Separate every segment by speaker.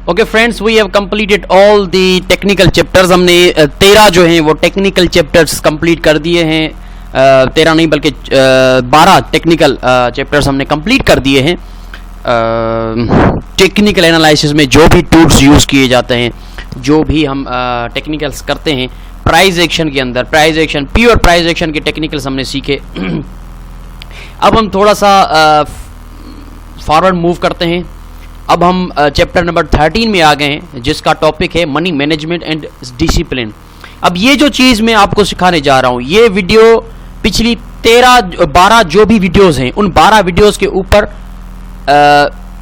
Speaker 1: Okay friends, we have completed all the technical chapters. हमने 13 जो हैं वो टेक्निकल चैप्टर्स कंप्लीट कर दिए हैं। 13 नहीं बल्कि 12 टेक्निकल चैप्टर्स हमने कंप्लीट कर दिए हैं। टेक्निकल एनालिसिस में जो भी टूल्स यूज़ किए जाते हैं, जो भी हम टेक्निकल्स करते हैं प्राइस एक्शन के अंदर, price action, pure price action के टेक्निकल्स हमने सीखे। अब हम थोड़ा सा फॉरवर्ड मूव करते हैं। अब हम चैप्टर नंबर 13 में आ गए हैं, जिसका टॉपिक है मनी मैनेजमेंट एंड डिसिप्लिन। अब ये जो चीज़ मैं आपको सिखाने जा रहा हूँ, ये वीडियो पिछली 12 जो भी वीडियोस हैं, उन 12 वीडियोस के ऊपर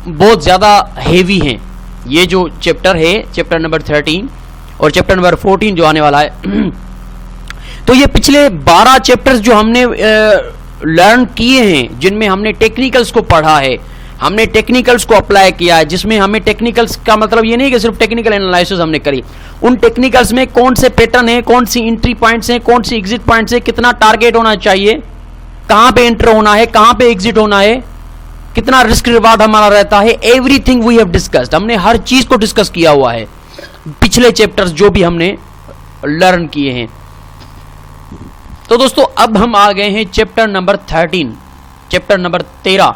Speaker 1: बहुत ज़्यादा हेवी हैं। ये जो चैप्टर है, चैप्टर नंबर 13 और चैप्टर नंबर 14 जो आने वाला है, तो ये पिछले 12 चैप्टर्स जो हमने लर्न किए हैं, जिनमें हमने टेक्निकल्स को पढ़ा है, हमने टेक्निकल्स को अप्लाई किया है, जिसमें हमें टेक्निकल्स का मतलब ये नहीं कि सिर्फ टेक्निकल एनालिसिस हमने करी। उन टेक्निकल्स में कौन से पैटर्न है, कौन सी एंट्री पॉइंट्स हैं, कौन सी एग्जिट पॉइंट्स है, कितना टारगेट होना चाहिए, कहां पे एंटर होना है, कहां पे एग्जिट होना है, कितना रिस्क रिवार्ड हमारा रहता है, एवरीथिंग वी हैव डिस्कस्ड। हमने हर चीज को डिस्कस किया हुआ है पिछले चैप्टर्स जो भी हमने लर्न किए हैं। तो दोस्तों अब हम आ गए हैं चैप्टर नंबर 13, चैप्टर नंबर 13,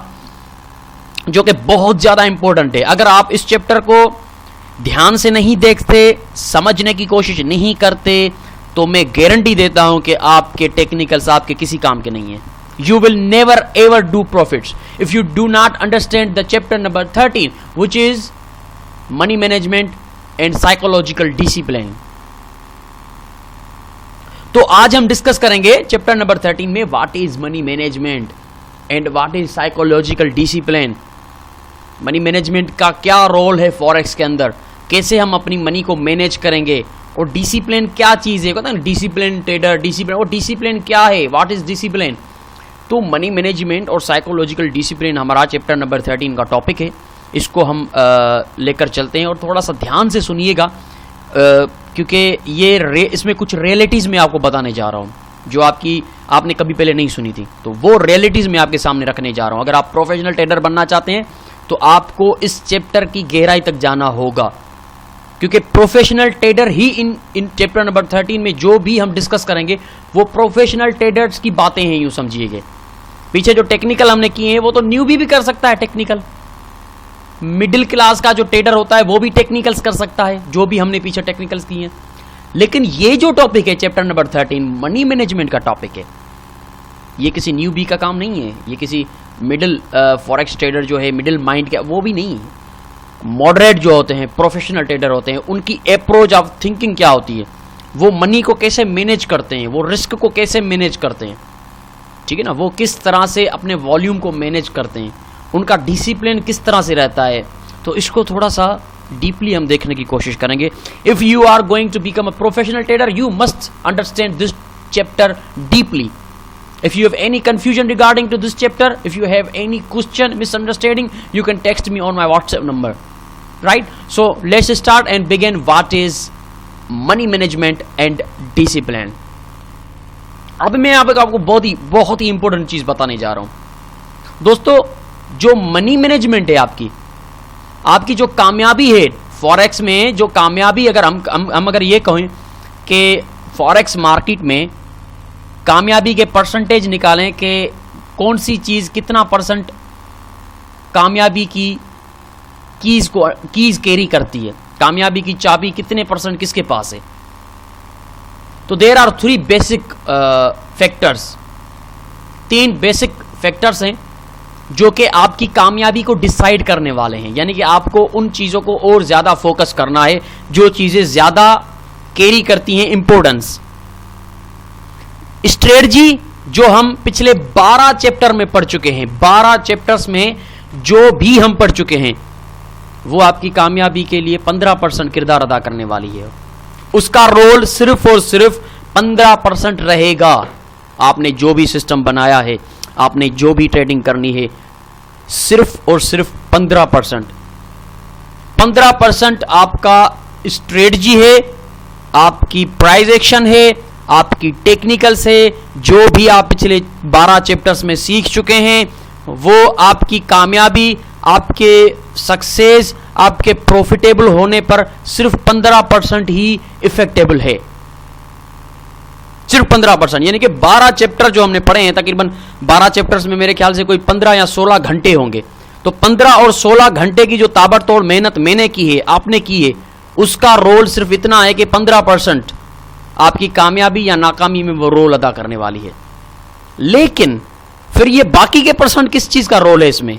Speaker 1: जो कि बहुत ज्यादा इंपॉर्टेंट है। अगर आप इस चैप्टर को ध्यान से नहीं देखते, समझने की कोशिश नहीं करते, तो मैं गारंटी देता हूं कि आपके टेक्निकल्स आपके किसी काम के नहीं है। You will never ever do profits if you do not understand the chapter number 13, which is money management and psychological discipline. तो आज हम डिस्कस करेंगे चैप्टर नंबर 13 में what is money management and what is psychological discipline. Money management का क्या role है forex के अंदर, कैसे हम अपनी मनी को मैनेज करेंगे, और डिसिप्लिन क्या चीज है, कहते हैं डिसिप्लिन ट्रेडर, डिसिप्लिन, और डिसिप्लिन क्या है, व्हाट इज डिसिप्लिन। तो मनी मैनेजमेंट और साइकोलॉजिकल डिसिप्लिन हमारा चैप्टर नंबर 13 का टॉपिक है। इसको हम लेकर चलते हैं और थोड़ा सा ध्यान से सुनिएगा, क्योंकि ये इसमें कुछ रियलिटीज़ मैं आपको बताने जा रहा हूँ जो आपने कभी पहले नहीं सुनी थी। तो वो रियलिटीज़ मैं आपके सामने रखने जा रहा हूँ। अगर आप प्रोफेशनल ट्रेडर बनना चाहते हैं तो आपको इस चैप्टर की गहराई तक जाना होगा, क्योंकि professional trader he in chapter number 13 में जो भी हम डिस्कस करेंगे वो प्रोफेशनल ट्रेडर्स की बातें हैं, यूँ समझिएगा। पीछे जो टेक्निकल हमने किए हैं वो तो न्यूबी भी कर सकता है टेक्निकल, मिडिल क्लास का जो ट्रेडर होता है वो भी टेक्निकल्स कर सकता है, जो भी हमने पीछे टेक्निकल्स किए हैं। लेकिन ये जो टॉपिक है चैप्टर नंबर 13 मनी मैनेजमेंट का टॉपिक है, ये किसी न्यूबी का काम नहीं है, ये किसी मिडिल फॉरेक्स ट्रेडर जो है मिडिल माइंड का वो भी नहीं है। मॉडरेट जो होते हैं, प्रोफेशनल ट्रेडर होते हैं, उनकी अप्रोच ऑफ थिंकिंग क्या होती है, वो मनी को कैसे मैनेज करते हैं, वो रिस्क को कैसे मैनेज करते हैं, ठीक है ना, वो किस तरह से अपने वॉल्यूम को मैनेज करते हैं, उनका डिसिप्लिन किस तरह से रहता है। तो इसको थोड़ा सा डीपली हम देखने की कोशिश करेंगे। If you are going to become a professional trader you must understand this chapter deeply. If you have any confusion regarding to this chapter, if you have any question, misunderstanding, you can text me on my WhatsApp number, right? So let's start and begin. What is money management and discipline? अब मैं आपको बहुत ही important चीज बताने जा रहा हूं दोस्तों। जो मनी मैनेजमेंट है आपकी जो कामयाबी है फॉरेक्स में, जो कामयाबी अगर हम अगर ये कहें कि फॉरेक्स मार्केट में कामयाबी के परसेंटेज निकालें कि कौन सी चीज़ कितना परसेंट कामयाबी की कीज कैरी करती है, कामयाबी की चाबी कितने परसेंट किसके पास है। तो there are 3 basic factors, 3 basic factors हैं जो कि आपकी कामयाबी को डिसाइड करने वाले हैं। यानी कि आपको उन चीज़ों को और ज़्यादा फोकस करना है जो चीज़ें ज़्यादा कैरी करती हैं इंपॉर्टेंस। स्ट्रेटजी जो हम पिछले 12 चैप्टर में पढ़ चुके हैं, 12 चैप्टर्स में जो भी हम पढ़ चुके हैं वो आपकी कामयाबी के लिए 15% किरदार अदा करने वाली है। उसका रोल सिर्फ और सिर्फ 15% रहेगा। आपने जो भी सिस्टम बनाया है, आपने जो भी ट्रेडिंग करनी है, सिर्फ और सिर्फ 15% आपका स्ट्रेटजी है, आपकी प्राइस एक्शन है, आपकी टेक्निकल से जो भी आप पिछले 12 चैप्टर्स में सीख चुके हैं वो आपकी कामयाबी, आपके सक्सेस आपके प्रॉफिटेबल होने पर सिर्फ 15% ही इफेक्टेबल है, सिर्फ 15%। यानी कि 12 चैप्टर जो हमने पढ़े हैं, तकरीबन 12 चैप्टर्स में मेरे ख्याल से कोई 15 या 16 घंटे होंगे, तो 15 और 16 घंटे की जो ताबड़तोड़ मेहनत मैंने की है, आपने की है, उसका रोल सिर्फ इतना है कि 15% आपकी कामयाबी या नाकामी में वो रोल अदा करने वाली है। लेकिन फिर ये बाकी के परसेंट किस चीज का रोल है इसमें?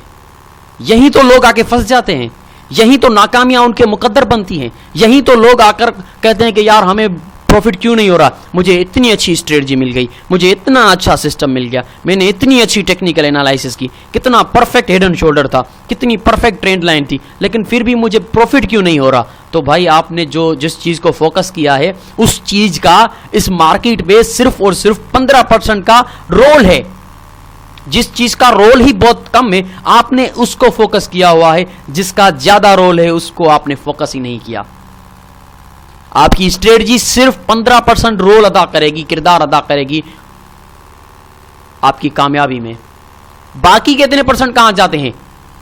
Speaker 1: यही तो लोग आके फंस जाते हैं, यही तो नाकामियां उनके मुकद्दर बनती हैं, यही तो लोग आकर कहते हैं कि यार हमें प्रॉफिट क्यों नहीं हो रहा, मुझे इतनी अच्छी स्ट्रेटजी मिल गई, मुझे इतना अच्छा सिस्टम मिल गया, मैंने इतनी अच्छी टेक्निकल एनालिसिस की, कितना परफेक्ट हेड एंड शोल्डर था, कितनी परफेक्ट ट्रेंड लाइन थी, लेकिन फिर भी मुझे प्रॉफिट क्यों नहीं हो रहा? तो भाई आपने जिस चीज को फोकस किया है, उस चीज का इस मार्केट में सिर्फ और सिर्फ 15% का रोल है। जिस चीज का रोल ही बहुत कम है, आपने उसको फोकस किया हुआ है, जिसका ज्यादा रोल है उसको आपने फोकस ही नहीं किया। आपकी स्ट्रेटजी सिर्फ 15% रोल अदा करेगी, किरदार अदा करेगी आपकी कामयाबी में। बाकी कितने परसेंट कहां जाते हैं?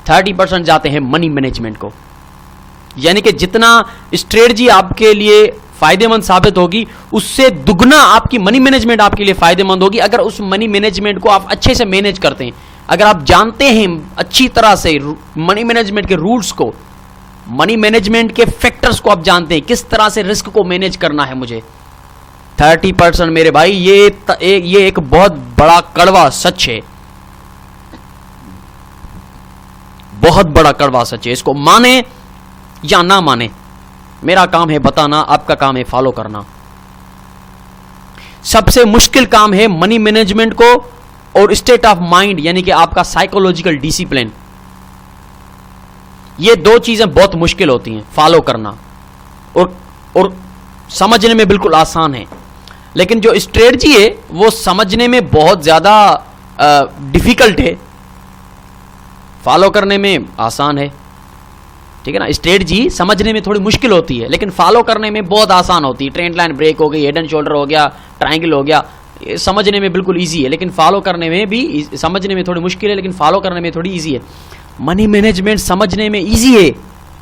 Speaker 1: 30% जाते हैं मनी मैनेजमेंट को। यानी कि जितना स्ट्रेटजी आपके लिए फायदेमंद साबित होगी, उससे दुगना आपकी मनी मैनेजमेंट आपके लिए फायदेमंद होगी, अगर उस मनी मैनेजमेंट को आप अच्छे से मैनेज करते हैं। अगर आप जानते हैं अच्छी तरह से मनी मैनेजमेंट के रूल्स को, मनी मैनेजमेंट के फैक्टर्स को आप जानते हैं, किस तरह से रिस्क को मैनेज करना है मुझे। 30% मेरे भाई, ये एक बहुत बड़ा कड़वा सच है, बहुत बड़ा कड़वा सच है। इसको माने या ना माने, मेरा काम है बताना, आपका काम है फॉलो करना। सबसे मुश्किल काम है मनी मैनेजमेंट को और स्टेट ऑफ माइंड, यानी कि आपका साइकोलॉजिकल डिसिप्लिन, ये दो चीजें बहुत मुश्किल होती हैं फॉलो करना, और समझने में बिल्कुल आसान है। लेकिन जो स्ट्रेटजी है वो समझने में बहुत ज्यादा डिफिकल्ट है, फॉलो करने में आसान है। ठीक है ना? स्ट्रेटजी समझने में थोड़ी मुश्किल होती है, लेकिन फॉलो करने में बहुत आसान होती है। ट्रेंड लाइन ब्रेक हो गई, हेड एंड शोल्डर हो गया, ट्रायंगल हो गया, ये समझने में बिल्कुल इजी है, लेकिन फॉलो करने में भी, समझने में थोड़ी मुश्किल है लेकिन फॉलो करने में थोड़ी इजी है। मनी मैनेजमेंट समझने में इजी है,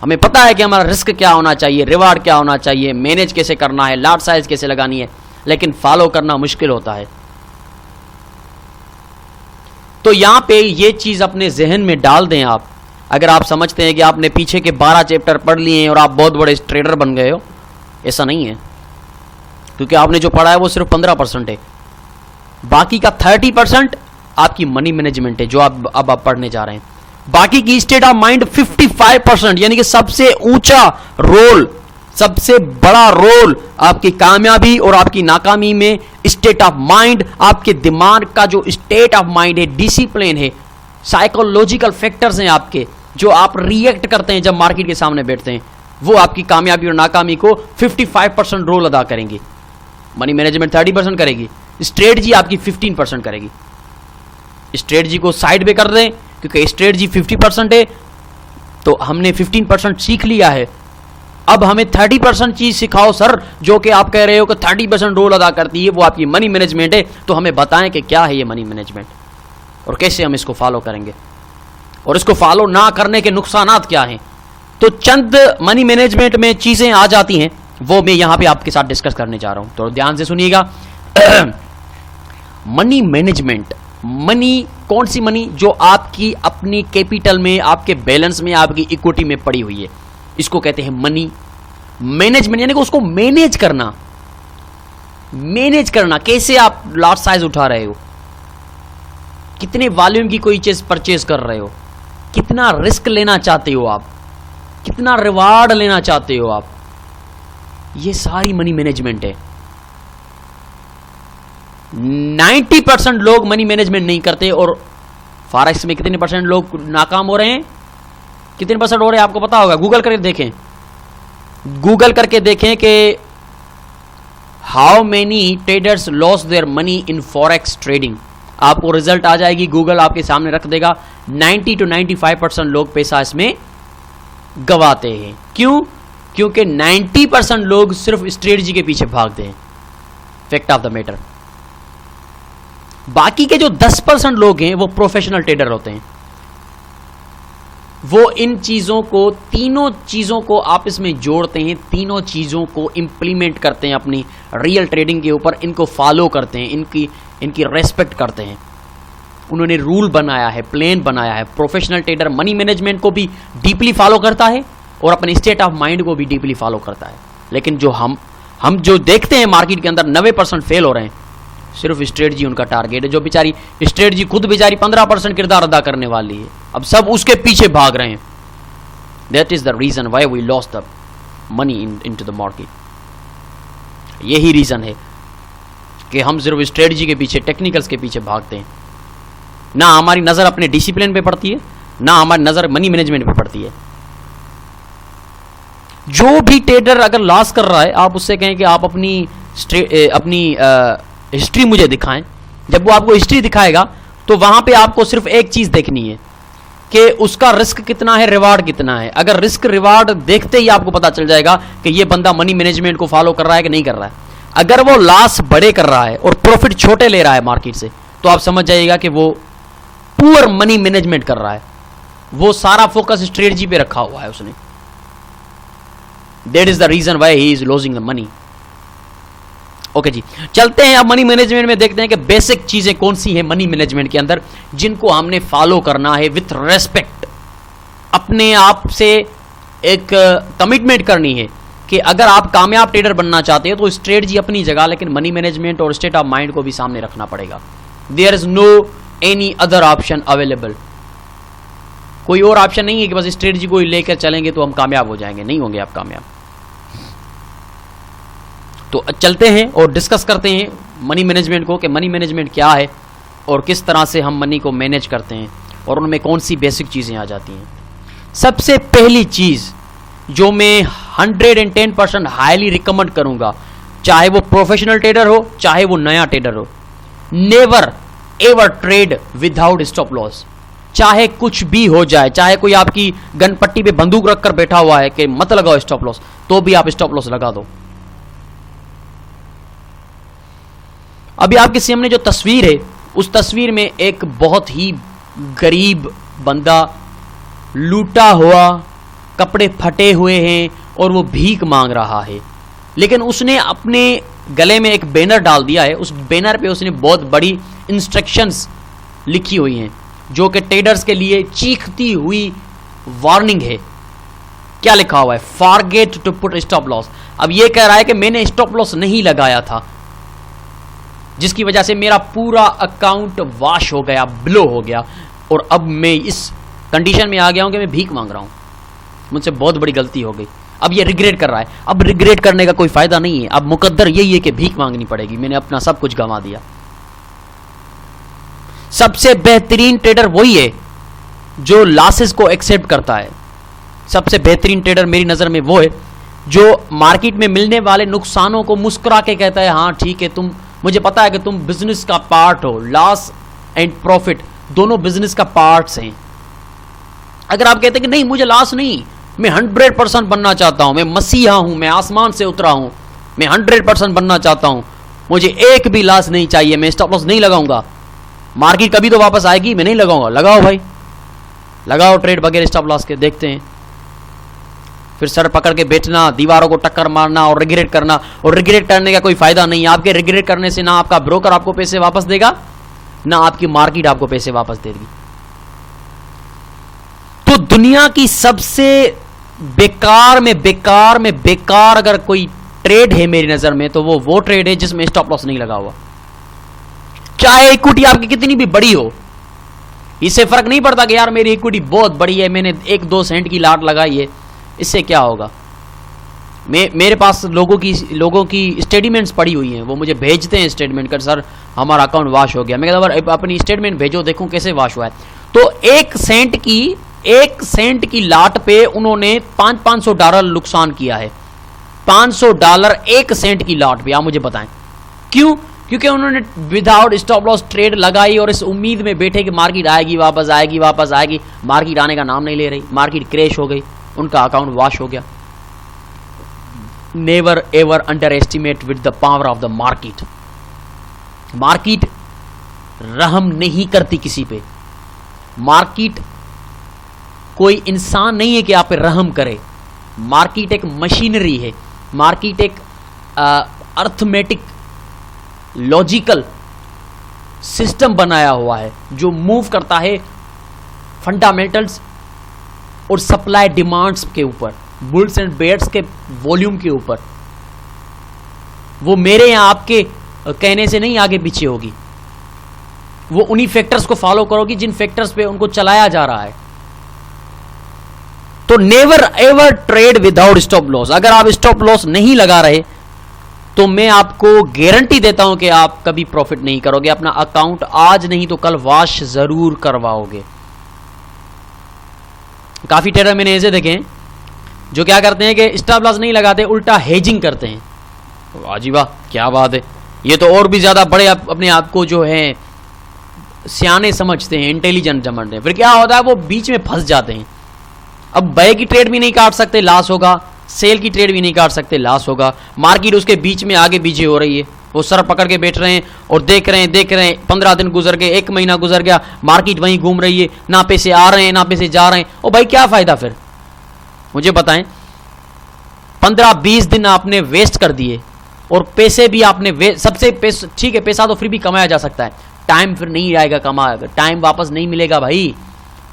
Speaker 1: हमें पता है कि हमारा रिस्क क्या होना चाहिए, रिवार्ड क्या होना चाहिए, मैनेज कैसे करना है, लॉट साइज कैसे लगानी है, लेकिन फॉलो करना मुश्किल होता है। तो यहां पे ये चीज अपने जहन में डाल दें आप। अगर आप समझते हैं कि आपने पीछे के 12 चैप्टर पढ़ लिए हैं और आप बहुत बड़े ट्रेडर बन गए हो, ऐसा नहीं है, क्योंकि आपने जो पढ़ा है वो सिर्फ 15% है। बाकी का 30% आपकी मनी मैनेजमेंट है, जो अब आप पढ़ने जा रहे हैं। बाकी की स्टेट ऑफ माइंड 55%, यानी कि सबसे ऊंचा रोल, सबसे बड़ा रोल आपकी कामयाबी और आपकी नाकामी में स्टेट ऑफ माइंड, आपके दिमाग का जो स्टेट ऑफ माइंड है, डिसिप्लिन है, साइकोलॉजिकल फैक्टर्स हैं आपके, जो आप रिएक्ट करते हैं जब मार्केट के सामने बैठते हैं, वो आपकी कामयाबी और नाकामी को 55% रोल अदा करेंगे। मनी मैनेजमेंट 30% करेगी, स्ट्रेटजी आपकी 15% करेगी। स्ट्रेटजी को साइड पे कर दें, क्योंकि स्ट्रेटजी 50% है, तो हमने 15% सीख लिया है। अब हमें 30% चीज सिखाओ सर, जो कि आप कह रहे हो कि 30% रोल अदा करती है, वो आपकी मनी मैनेजमेंट है। तो हमें बताएं कि क्या है ये मनी मैनेजमेंट और कैसे हम इसको फॉलो करेंगे, और इसको फॉलो ना करने के नुकसानात क्या हैं। तो चंद मनी मैनेजमेंट में चीजें आ जाती हैं, वो मैं यहां पे आपके साथ डिस्कस करने जा रहा हूं, तो ध्यान से सुनिएगा। मनी मैनेजमेंट, मनी कौन सी मनी? जो आपकी अपनी कैपिटल में, आपके बैलेंस में, आपकी इक्विटी में पड़ी हुई है, इसको कहते हैं मनी मैनेजमेंट। यानी कि उसको मैनेज करना, मैनेज करना, कैसे आप लॉट साइज उठा रहे हो, कितने वॉल्यूम की कोई चीज परचेज कर रहे हो, कितना रिस्क लेना चाहते हो आप, कितना रिवार्ड लेना चाहते हो आप, ये सारी मनी मैनेजमेंट है। 90% लोग मनी मैनेजमेंट नहीं करते, और फॉरेक्स में कितने परसेंट लोग नाकाम हो रहे हैं, कितने परसेंट हो रहे हैं आपको पता होगा। गूगल करके देखें, गूगल करके देखें कि how many traders loss their money in forex trading, आपको रिजल्ट आ जाएगी, गूगल आपके सामने रख देगा। 90 to 95% लोग पैसा इसमें गवाते हैं। क्यों? क्योंकि 90% लोग सिर्फ स्ट्रेटजी के पीछे भागते हैं। फैक्ट ऑफ द मैटर, बाकी के जो 10% लोग हैं वो प्रोफेशनल ट्रेडर होते हैं। वो इन चीजों को, तीनों चीजों को आपस में जोड़ते हैं, तीनों चीजों को इंप्लीमेंट करते हैं अपनी रियल ट्रेडिंग के ऊपर, इनको फॉलो करते हैं, इनकी रेस्पेक्ट करते हैं। उन्होंने रूल बनाया है, प्लान बनाया है। प्रोफेशनल ट्रेडर मनी मैनेजमेंट को भी डीपली फॉलो करता है और अपने स्टेट ऑफ माइंड को भी डीपली फॉलो करता है। लेकिन जो हम जो देखते हैं मार्केट के अंदर 90% फेल हो रहे हैं, सिर्फ स्ट्रेटजी उनका टारगेट है। जो बेचारी स्ट्रेटजी खुद बेचारी 15% किरदार अदा करने वाली है, अब सब उसके पीछे भाग रहे हैं। That is the reason why we lost the money into the market. यही रीजन है कि हम सिर्फ स्ट्रेटजी के पीछे, टेक्निकल्स के पीछे भागते हैं। ना हमारी नजर अपने डिसिप्लिन पे पड़ती है, ना हमारी नजर मनी मैनेजमेंट पे पड़ती है। जो भी ट्रेडर अगर लॉस कर रहा है, आप उससे कहें कि आप अपनी हिस्ट्री मुझे दिखाएं। जब वो आपको हिस्ट्री दिखाएगा तो वहां पे आपको सिर्फ एक चीज देखनी है कि उसका रिस्क कितना है, रिवार्ड कितना है। अगर रिस्क रिवार्ड देखते ही आपको पता चल जाएगा कि ये बंदा मनी मैनेजमेंट को फॉलो कर रहा है कि नहीं कर रहा है। अगर वो लॉस बड़े कर रहा है और प्रॉफिट छोटे ले रहा है मार्केट से, तो आप समझ जाइएगा कि वो पुअर मनी मैनेजमेंट कर रहा है। वो सारा फोकस स्ट्रेटजी पे रखा हुआ है उसने। That is the reason why he is losing the money. Okay जी, चलते हैं अब मनी मैनेजमेंट में, देखते हैं कि बेसिक चीजें कौन सी हैं मनी मैनेजमेंट के अंदर जिनको हमने फॉलो करना है विथ रेस्पेक्ट। अपने आप से एक कमिटमेंट करनी है कि अगर आप कामयाब ट्रेडर बनना चाहते हो तो स्ट्रेटजी अपनी जगह, लेकिन मनी मैनेजमेंट और स्टेट ऑफ माइंड को भी सामने रखना पड़ेगा। There is no any other option available. कोई और ऑप्शन नहीं है कि बस स्ट्रेटजी को लेकर चलेंगे तो हम कामयाब हो जाएंगे। नहीं होंगे आप कामयाब। तो चलते हैं और डिस्कस करते हैं मनी मैनेजमेंट को, कि मनी मैनेजमेंट क्या है और किस तरह से हम मनी को मैनेज करते हैं और उनमें कौन सी बेसिक चीज़ें आ जाती हैं। सबसे पहली चीज़ जो मैं 110% हाईली रिकमेंड करूंगा, चाहे वो प्रोफेशनल ट्रेडर हो चाहे वो नया ट्रेडर हो, never ever trade without stop loss. चाहे कुछ भी हो जाए, चाहे कोई आपकी गन पट्टी पे बंदूक रखकर बैठा हुआ है कि मत लगाओ स्टॉप लॉस, तो भी आप स्टॉप लॉस लगा दो। अभी आपके सामने जो तस्वीर है, उस तस्वीर में एक बहुत ही गरीब बंदा, लूटा हुआ, कपड़े फटे हुए हैं और वो भीख मांग रहा है। लेकिन उसने अपने गले में एक बैनर डाल दिया है। उस बैनर पे उसने बहुत बड़ी इंस्ट्रक्शंस लिखी हुई हैं जो कि ट्रेडर्स के लिए चीखती हुई वार्निंग है। क्या लिखा हुआ है? Forget to put stop loss. अब ये कह रहा है कि मैंने स्टॉप लॉस नहीं लगाया था, जिसकी वजह से मेरा पूरा अकाउंट वॉश हो गया, ब्लो हो गया, और अब मैं इस कंडीशन में आ गया हूं कि मैं भीख मांग रहा हूं। मुझसे बहुत बड़ी गलती हो गई। अब ये रिग्रेट कर रहा है। अब रिग्रेट करने का कोई फायदा नहीं है। अब मुकद्दर यही है कि भीख मांगनी पड़ेगी। मैंने अपना सब कुछ गंवा दिया। सबसे बेहतरीन ट्रेडर वही है जो लॉसेस को एक्सेप्ट करता है। सबसे बेहतरीन ट्रेडर मेरी नजर में वो है जो मार्केट में मिलने वाले नुकसानों को मुस्कुरा के कहता है, हाँ ठीक है, मुझे पता है कि तुम बिजनेस का पार्ट हो। लॉस एंड प्रॉफिट दोनों बिजनेस का पार्ट्स हैं। अगर आप कहते हैं कि नहीं मुझे लॉस नहीं, मैं 100% बनना चाहता हूं, मैं मसीहा हूं, मैं आसमान से उतरा हूं, मैं 100% बनना चाहता हूं, मुझे एक भी लॉस नहीं चाहिए, मैं स्टॉप लॉस नहीं लगाऊंगा, मार्केट कभी तो वापस आएगी, मैं नहीं लगाऊंगा। लगाओ भाई, लगाओ ट्रेड बगैर स्टॉप लॉस के, देखते हैं। फिर सर पकड़ के बैठना, दीवारों को टक्कर मारना और रिग्रेट करना, और रिग्रेट करने का कोई फायदा नहीं है। आपके रिग्रेट करने से ना आपका ब्रोकर आपको पैसे वापस देगा, ना आपकी मार्केट आपको पैसे वापस देगी। तो दुनिया की सबसे बेकार में बेकार अगर कोई ट्रेड है मेरी नजर में, तो वो ट्रेड है जिसमें स्टॉप लॉस नहीं लगा हुआ। चाहे इक्विटी आपकी कितनी भी बड़ी हो, इससे फर्क नहीं पड़ता कि यार मेरी इक्विटी बहुत बड़ी है, मैंने 1-2 सेंट की लाट लगाई है, इससे क्या होगा। मेरे पास लोगों की स्टेटमेंट्स पड़ी हुई हैं, वो मुझे भेजते हैं स्टेटमेंट कर, सर हमारा अकाउंट वॉश हो गया। मैं कहता अपनी स्टेटमेंट भेजो, देखूं कैसे वॉश हुआ है। तो 1 सेंट की लाट पे उन्होंने $500 नुकसान किया है। $500 1 सेंट की लाट पे। आप मुझे बताएं क्यों? क्योंकि उन्होंने विदाउट स्टॉप लॉस ट्रेड लगाई और इस उम्मीद में बैठे कि मार्केट आएगी वापस आएगी। मार्केट आने का नाम नहीं ले रही, मार्केट क्रैश हो गई, उनका अकाउंट वॉश हो गया। Never ever under estimate with the power of the market. Market रहम नहीं करती किसी पे। मार्केट कोई इंसान नहीं है कि आप पे रहम करे। मार्केट एक मशीनरी है, मार्केट एक अर्थमेटिक लॉजिकल सिस्टम बनाया हुआ है जो मूव करता है फंडामेंटल्स और सप्लाई डिमांड्स के ऊपर, बुल्स एंड बेयर्स के वॉल्यूम के ऊपर। वो मेरे या आपके कहने से नहीं आगे पीछे होगी, वो उन्हीं फैक्टर्स को फॉलो करोगी जिन फैक्टर्स पे उनको चलाया जा रहा है। तो never ever trade without stop loss. अगर आप स्टॉप लॉस नहीं लगा रहे तो मैं आपको गारंटी देता हूं कि आप कभी प्रॉफिट नहीं करोगे। अपना अकाउंट आज नहीं तो कल वॉश जरूर करवाओगे। काफी ट्रेडर मैंने ऐसे देखे हैं जो क्या करते हैं कि स्टॉप लॉस नहीं लगाते, उल्टा हेजिंग करते हैं। वाह जी वाह, क्या बात है। ये तो और भी ज्यादा बड़े अपने आप को जो है सियाने समझते हैं, इंटेलिजेंट समझते हैं। फिर क्या होता है, वो बीच में फंस जाते हैं। अब बाय की ट्रेड भी नहीं काट सकते, लॉस होगा। सेल की ट्रेड भी नहीं काट सकते, लॉस होगा। मार्केट उसके बीच में आगे पीछे हो रही है, वो सर पकड़ के बैठ रहे हैं और देख रहे हैं। 15 दिन गुजर गए, 1 महीना गुजर गया, मार्केट वहीं घूम रही है, ना पैसे आ रहे हैं ना पैसे जा रहे हैं। ओ भाई क्या फायदा फिर, मुझे बताएं। 15-20 दिन आपने वेस्ट कर दिए और पैसे भी आपने सबसे ठीक है, पैसा तो फिर भी कमाया जा सकता है, टाइम फिर नहीं आएगा कमाया, टाइम वापस नहीं मिलेगा भाई,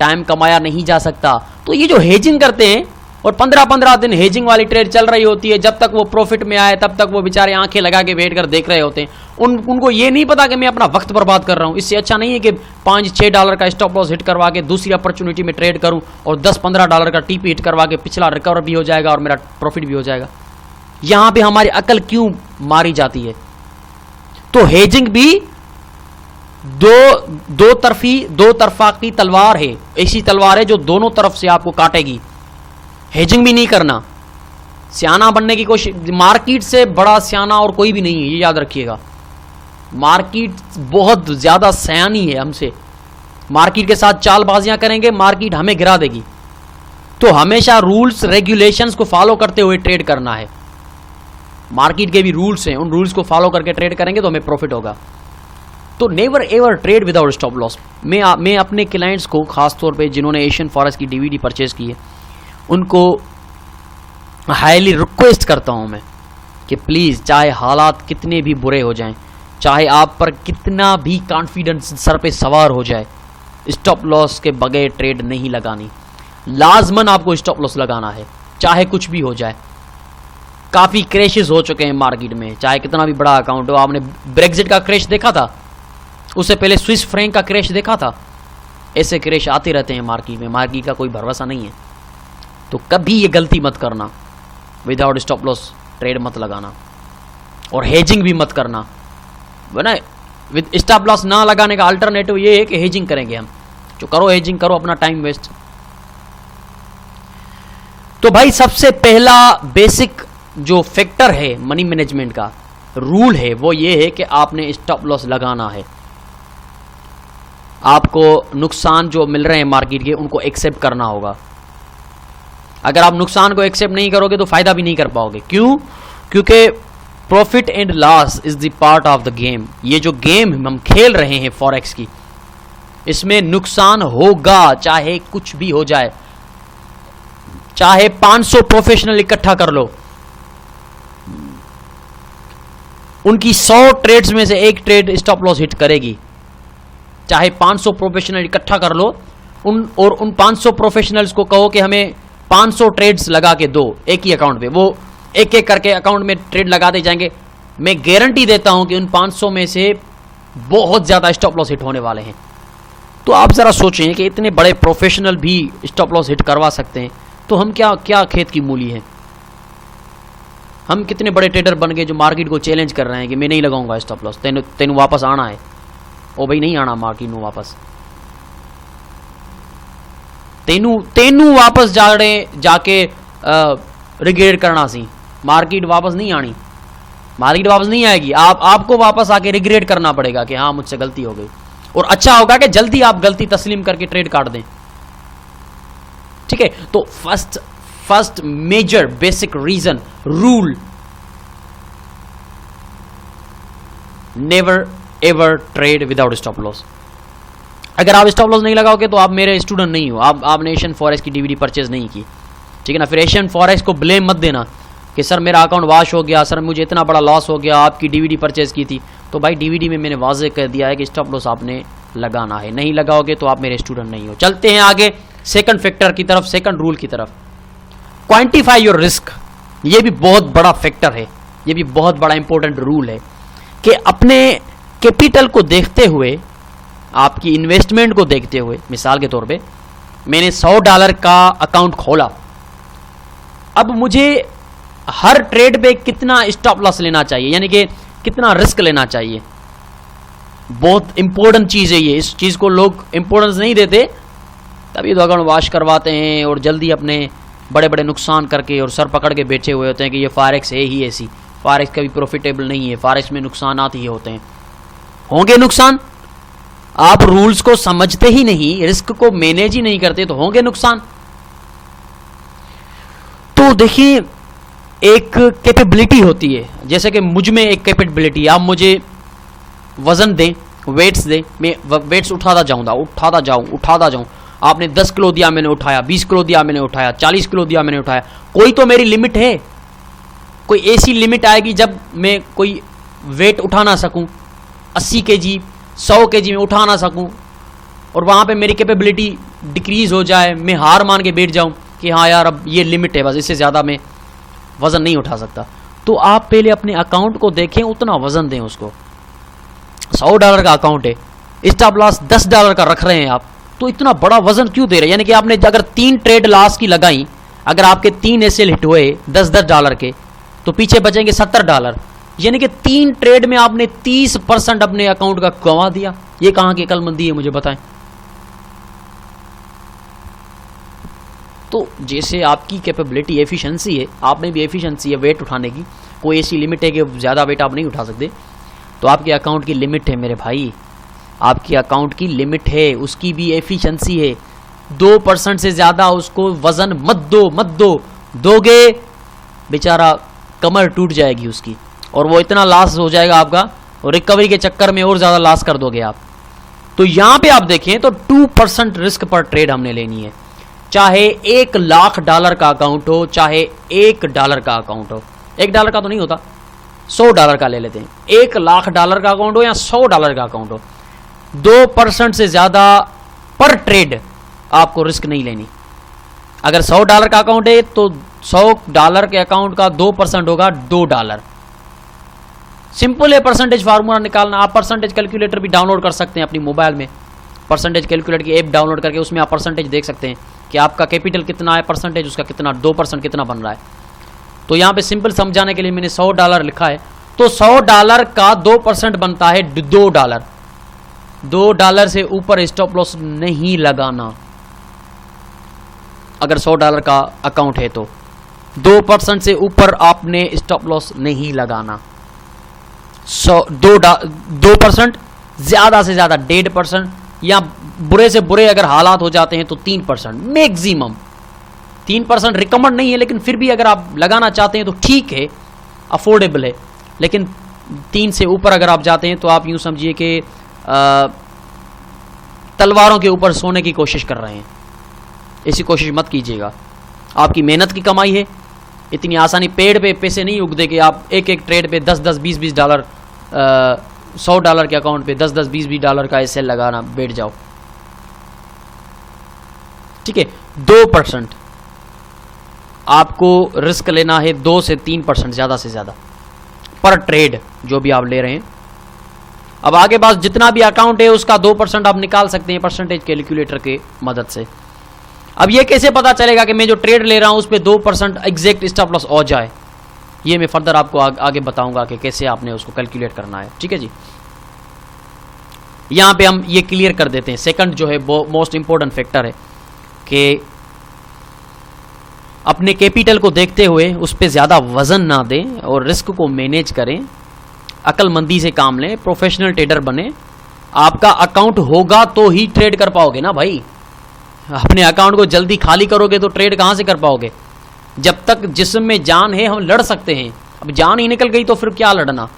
Speaker 1: टाइम कमाया नहीं जा सकता। तो ये जो हेजिंग करते हैं और 15-15 दिन हेजिंग वाली ट्रेड चल रही होती है, जब तक वो प्रॉफिट में आए तब तक वो बेचारे आंखें लगा के बैठ कर देख रहे होते हैं। उनको ये नहीं पता कि मैं अपना वक्त बर्बाद कर रहा हूं। इससे अच्छा नहीं है कि $5-6 का स्टॉप लॉस हिट करवा के दूसरी अपॉर्चुनिटी में ट्रेड करूं और $10-15 का टीपी हिट करवा के पिछला रिकवर भी हो जाएगा और मेरा प्रॉफिट भी हो जाएगा। यहां पे हमारी अकल क्यों मारी जाती है? तो हेजिंग भी दो तरफा की तलवार है, ऐसी तलवार है जो दोनों तरफ से आपको काटेगी। हेजिंग भी नहीं करना, सियाना बनने की कोशिश। मार्केट से बड़ा सियाना और कोई भी नहीं है, ये याद रखिएगा। मार्केट बहुत ज्यादा सयानी है हमसे। मार्केट के साथ चालबाजियां करेंगे, मार्केट हमें गिरा देगी। तो हमेशा रूल्स रेगुलेशंस को फॉलो करते हुए ट्रेड करना है। मार्केट के भी रूल्स हैं, उन रूल्स को फॉलो करके ट्रेड करेंगे तो हमें प्रॉफिट होगा। तो never ever trade without stop loss. मैं अपने क्लाइंट्स को, खासतौर पे जिन्होंने एशियन फॉरेक्स की डीवीडी परचेज की है, उनको हाईली रिक्वेस्ट करता हूं मैं कि प्लीज़, चाहे हालात कितने भी बुरे हो जाएं, चाहे आप पर कितना भी कॉन्फिडेंस सर पे सवार हो जाए, स्टॉप लॉस के बगैर ट्रेड नहीं लगानी। लाजमन आपको स्टॉप लॉस लगाना है, चाहे कुछ भी हो जाए। काफ़ी क्रैशेस हो चुके हैं मार्केट में, चाहे कितना भी बड़ा अकाउंट हो। आपने ब्रेक्जिट का क्रैश देखा था, उससे पहले स्विस फ्रैंक का क्रैश देखा था। ऐसे क्रैश आते रहते हैं मार्केट में, मार्केट का कोई भरोसा नहीं है। तो कभी ये गलती मत करना, विदाउट स्टॉप लॉस ट्रेड मत लगाना और हेजिंग भी मत करना। ना विद स्टॉप लॉस ना लगाने का अल्टरनेटिव ये है कि हेजिंग करेंगे हम। जो करो हेजिंग करो, अपना टाइम वेस्ट। तो भाई सबसे पहला बेसिक जो फैक्टर है मनी मैनेजमेंट का रूल है वो ये है कि आपने स्टॉप लॉस लगाना है। आपको नुकसान जो मिल रहे हैं मार्केट के, उनको एक्सेप्ट करना होगा। अगर आप नुकसान को एक्सेप्ट नहीं करोगे तो फायदा भी नहीं कर पाओगे। क्यों? क्योंकि profit and loss is the part of the game. ये जो गेम हम खेल रहे हैं फॉरेक्स की, इसमें नुकसान होगा, चाहे कुछ भी हो जाए। चाहे 500 प्रोफेशनल इकट्ठा कर लो, उनकी 100 ट्रेड्स में से एक ट्रेड स्टॉप लॉस हिट करेगी। चाहे 500 प्रोफेशनल इकट्ठा कर लो, उन 500 प्रोफेशनल्स को कहो कि हमें 500 ट्रेड्स लगा के दो एक ही अकाउंट पे, वो एक एक करके अकाउंट में ट्रेड लगाते जाएंगे। मैं गारंटी देता हूं कि उन 500 में से बहुत ज्यादा स्टॉप लॉस हिट होने वाले हैं। तो आप जरा सोचें कि इतने बड़े प्रोफेशनल भी स्टॉप लॉस हिट करवा सकते हैं, तो हम क्या खेत की मूली है। हम कितने बड़े ट्रेडर बन गए जो मार्केट को चैलेंज कर रहे हैं कि मैं नहीं लगाऊंगा स्टॉप लॉस, तेनू वापस आना है। ओ भाई नहीं आना मार्केट में वापस, तेनू वापस जाके रिग्रेट करना सी। मार्केट वापस नहीं आनी, मार्केट वापस नहीं आएगी। आपको वापस आके रिग्रेट करना पड़ेगा कि हाँ मुझसे गलती हो गई। और अच्छा होगा कि जल्दी आप गलती तस्लीम करके ट्रेड काट दें। ठीक है, तो first major basic reason rule, never ever trade without stop loss. अगर आप स्टॉप लॉस नहीं लगाओगे तो आप मेरे स्टूडेंट नहीं हो, आपने एशियन फॉरेक्स की डीवीडी परचेज नहीं की, ठीक है ना। फिर एशियन फॉरेक्स को ब्लेम मत देना कि सर मेरा अकाउंट वॉश हो गया, सर मुझे इतना बड़ा लॉस हो गया, आपकी डीवीडी परचेज की थी। तो भाई डीवीडी में मैंने वाज़ेह कर दिया है कि स्टॉप लॉस आपने लगाना है, नहीं लगाओगे तो आप मेरे स्टूडेंट नहीं हो। चलते हैं आगे सेकंड फैक्टर की तरफ, सेकंड रूल की तरफ, क्वांटिफाई योर रिस्क। ये भी बहुत बड़ा फैक्टर है, ये भी बहुत बड़ा इंपॉर्टेंट रूल है कि अपने कैपिटल को देखते हुए, आपकी इन्वेस्टमेंट को देखते हुए, मिसाल के तौर पे मैंने $100 का अकाउंट खोला, अब मुझे हर ट्रेड पे कितना स्टॉप लॉस लेना चाहिए, यानी कि कितना रिस्क लेना चाहिए। बहुत इंपॉर्टेंट चीज़ है ये, इस चीज़ को लोग इंपॉर्टेंस नहीं देते, तभी तो अकाउंट वॉश करवाते हैं और जल्दी अपने बड़े बड़े नुकसान करके और सर पकड़ के बैठे हुए होते हैं कि ये फॉरेक्स है ही ऐसी, फॉरेक्स कभी प्रॉफिटेबल नहीं है, फॉरेक्स में नुकसान आते ही होते हैं। होंगे नुकसान, आप रूल्स को समझते ही नहीं, रिस्क को मैनेज ही नहीं करते तो होंगे नुकसान। तो देखिए एक कैपेबिलिटी होती है, जैसे कि मुझ में एक कैपेबिलिटी, आप मुझे वजन दें, वेट्स दें, मैं वेट्स उठाता जाऊं, आपने 10 किलो दिया मैंने उठाया, 20 किलो दिया मैंने उठाया, 40 किलो दिया मैंने उठाया, कोई तो मेरी लिमिट है। कोई ऐसी लिमिट आएगी जब मैं कोई वेट उठा ना सकूं, 80 kg 100 kg में उठा ना सकूं, और वहां पे मेरी कैपेबिलिटी डिक्रीज हो जाए, मैं हार मान के बैठ जाऊं कि हाँ यार अब ये लिमिट है, बस इससे ज़्यादा मैं वज़न नहीं उठा सकता। तो आप पहले अपने अकाउंट को देखें, उतना वज़न दें उसको। $100 का अकाउंट है, स्टॉप लॉस $10 का रख रहे हैं आप, तो इतना बड़ा वज़न क्यों दे रहे हैं? यानी कि आपने अगर 3 ट्रेड लॉस की लगाई, अगर आपके 3 एसएल हिट हुए $10 के, तो पीछे बचेंगे $70, यानी कि 3 ट्रेड में आपने 30% अपने अकाउंट का गंवा दिया। ये कहाँ की अक्लमंदी है, मुझे बताएं। तो जैसे आपकी कैपेबिलिटी, एफिशिएंसी है, आप में भी एफिशिएंसी है वेट उठाने की, कोई ऐसी लिमिट है कि ज़्यादा वेट आप नहीं उठा सकते, तो आपके अकाउंट की लिमिट है मेरे भाई, आपके अकाउंट की लिमिट है, उसकी भी एफिशिएंसी है। 2% से ज़्यादा उसको वज़न मत दो, दोगे बेचारा कमर टूट जाएगी उसकी, और वो इतना लॉस हो जाएगा आपका, और रिकवरी के चक्कर में और ज़्यादा लॉस कर दोगे आप। तो यहाँ पे आप देखें तो 2% रिस्क पर ट्रेड हमने लेनी है, चाहे $1 लाख का अकाउंट हो, चाहे $1 का अकाउंट हो। $1 का तो नहीं होता, $100 का ले लेते हैं। $1 लाख का अकाउंट हो या $100 का अकाउंट हो, 2% से ज़्यादा पर ट्रेड आपको रिस्क नहीं लेनी। अगर $100 का अकाउंट है तो $100 के अकाउंट का 2% होगा $2। सिंपल है परसेंटेज फार्मूला निकालना। आप परसेंटेज कैलकुलेटर भी डाउनलोड कर सकते हैं अपनी मोबाइल में, परसेंटेज कैलकुलेटर की ऐप डाउनलोड करके उसमें आप परसेंटेज देख सकते हैं कि आपका कैपिटल कितना है, परसेंटेज उसका कितना, 2% कितना बन रहा है। तो यहाँ पे सिंपल समझाने के लिए मैंने $100 लिखा है, तो $100 का 2% बनता है $2। $2 से ऊपर स्टॉप लॉस नहीं लगाना। अगर $100 का अकाउंट है तो 2% से ऊपर आपने स्टॉप लॉस नहीं लगाना। 2%, ज़्यादा से ज़्यादा 1.5%, या बुरे से बुरे अगर हालात हो जाते हैं तो 3% मैक्सिमम। 3% रिकमेंड नहीं है, लेकिन फिर भी अगर आप लगाना चाहते हैं तो ठीक है, अफोर्डेबल है। लेकिन 3 से ऊपर अगर आप जाते हैं तो आप यूँ समझिए कि तलवारों के ऊपर सोने की कोशिश कर रहे हैं। ऐसी कोशिश मत कीजिएगा, आपकी मेहनत की कमाई है, इतनी आसानी पेड़ पे पैसे नहीं उगते कि आप एक ट्रेड पे 10-10, 20-20 डॉलर, $100 के अकाउंट पे 10-10, 20-20 डॉलर का एसएल लगाना बैठ जाओ। ठीक है, 2% आपको रिस्क लेना है, 2 से 3% ज़्यादा से ज़्यादा पर ट्रेड जो भी आप ले रहे हैं। अब आगे पास जितना भी अकाउंट है उसका 2% आप निकाल सकते हैं परसेंटेज कैलकुलेटर के मदद से। अब ये कैसे पता चलेगा कि मैं जो ट्रेड ले रहा हूं उस पर 2% एग्जैक्ट स्टॉप लॉस हो जाए, ये मैं फर्दर आपको आगे बताऊंगा कि कैसे आपने उसको कैलकुलेट करना है। ठीक है जी, यहां पे हम ये क्लियर कर देते हैं। सेकंड जो है वो मोस्ट इंपॉर्टेंट फैक्टर है कि अपने कैपिटल को देखते हुए उस पर ज़्यादा वजन ना दें और रिस्क को मैनेज करें, अक्लमंदी से काम लें, प्रोफेशनल ट्रेडर बने। आपका अकाउंट होगा तो ही ट्रेड कर पाओगे ना भाई। अपने अकाउंट को जल्दी खाली करोगे तो ट्रेड कहाँ से कर पाओगे? जब तक जिस्म में जान है हम लड़ सकते हैं, अब जान ही निकल गई तो फिर क्या लड़ना।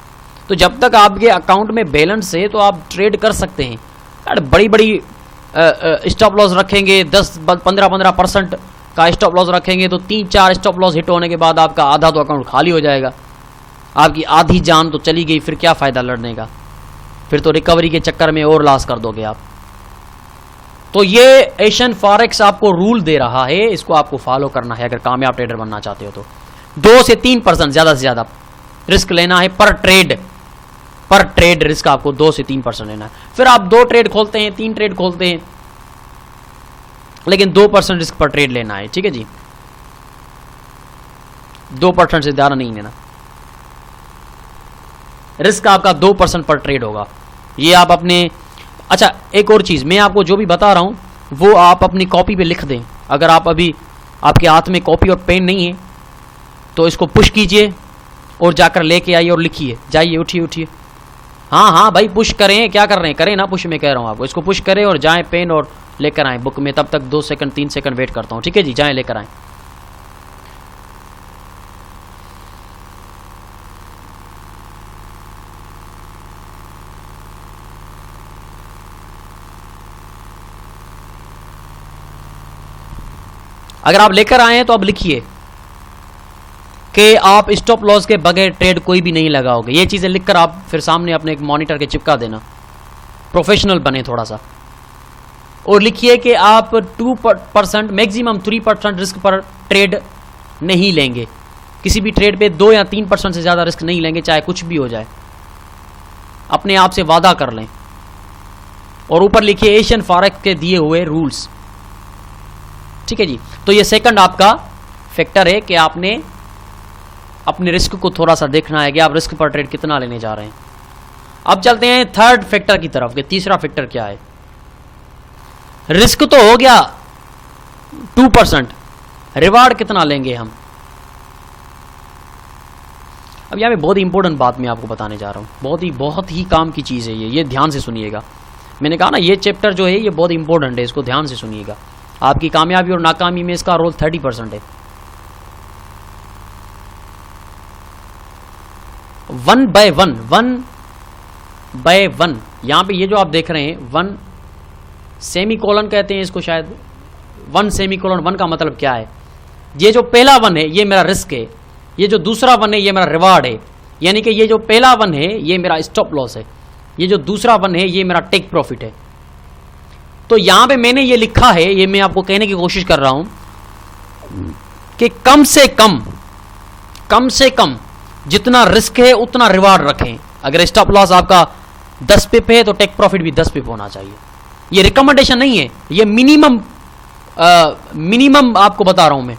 Speaker 1: तो जब तक आपके अकाउंट में बैलेंस है तो आप ट्रेड कर सकते हैं। यार बड़ी बड़ी स्टॉप लॉस रखेंगे 10-15% का स्टॉप लॉस रखेंगे तो 3-4 स्टॉप लॉस हिट होने के बाद आपका आधा तो अकाउंट खाली हो जाएगा, आपकी आधी जान तो चली गई, फिर क्या फ़ायदा लड़ने का, फिर तो रिकवरी के चक्कर में और लॉस कर दोगे आप। तो ये एशियन फॉरेक्स आपको रूल दे रहा है, इसको आपको फॉलो करना है अगर कामयाब ट्रेडर बनना चाहते हो तो। 2 से 3% ज़्यादा से ज़्यादा रिस्क लेना है पर ट्रेड रिस्क आपको 2 से 3% लेना है। फिर आप 2 ट्रेड खोलते हैं, 3 ट्रेड खोलते हैं, लेकिन 2% रिस्क पर ट्रेड लेना है, ठीक है जी, 2% से ज़्यादा नहीं लेना। रिस्क आपका 2% पर ट्रेड होगा, ये आप अपने। अच्छा, एक और चीज़, मैं आपको जो भी बता रहा हूं वो आप अपनी कॉपी पे लिख दें। अगर आप अभी आपके हाथ में कॉपी और पेन नहीं है तो इसको पुश कीजिए और जाकर लेके आइए और लिखिए, जाइए, उठिए। हाँ भाई, पुश करें, क्या कर रहे हैं, करें ना पुश, मैं कह रहा हूँ आपको, इसको पुश करें और जाएं पेन और लेकर आएँ बुक में। तब तक 2 सेकंड 3 सेकंड वेट करता हूँ, ठीक है जी, जाएं लेकर आएँ। अगर आप लेकर आए हैं तो अब लिखिए कि आप स्टॉप लॉस के बगैर ट्रेड कोई भी नहीं लगाओगे। ये चीज़ें लिखकर आप फिर सामने अपने एक मॉनिटर के चिपका देना, प्रोफेशनल बने थोड़ा सा। और लिखिए कि आप 2% मैक्सिमम 3% रिस्क पर ट्रेड नहीं लेंगे, किसी भी ट्रेड पे 2 या 3% से ज़्यादा रिस्क नहीं लेंगे, चाहे कुछ भी हो जाए। अपने आप से वादा कर लें। और ऊपर लिखिए एशियन फॉरेक्स के दिए हुए रूल्स, ठीक है जी। तो ये सेकंड आपका फैक्टर है कि आपने अपने रिस्क को थोड़ा सा देखना है कि आप रिस्क पर ट्रेड कितना लेने जा रहे हैं। अब चलते हैं थर्ड फैक्टर की तरफ कि तीसरा फैक्टर क्या है। रिस्क तो हो गया 2%, रिवार्ड कितना लेंगे हम। अब यहाँ पे बहुत ही इंपॉर्टेंट बात मैं आपको बताने जा रहा हूँ, बहुत ही काम की चीज़ है ये ध्यान से सुनिएगा। मैंने कहा ना, ये चैप्टर जो है ये बहुत इंपॉर्टेंट है, इसको ध्यान से सुनिएगा। आपकी कामयाबी और नाकामी में इसका रोल 30% है। 1 by 1 यहां पे ये जो आप देख रहे हैं 1 सेमीकोलन कहते हैं इसको शायद। 1 सेमीकोलन 1 का मतलब क्या है, ये जो पहला 1 है ये मेरा रिस्क है, ये जो दूसरा 1 है ये मेरा रिवार्ड है। यानी कि ये जो पहला 1 है ये मेरा स्टॉप लॉस है, ये जो दूसरा 1 है ये मेरा टेक प्रॉफिट है। तो यहां पे मैंने ये लिखा है, ये मैं आपको कहने की कोशिश कर रहा हूं कि कम से कम जितना रिस्क है उतना रिवार्ड रखें। अगर स्टॉप लॉस आपका 10 पिप है तो टेक प्रॉफिट भी 10 पिप होना चाहिए। ये रिकमेंडेशन नहीं है, ये मिनिमम आपको बता रहा हूं मैं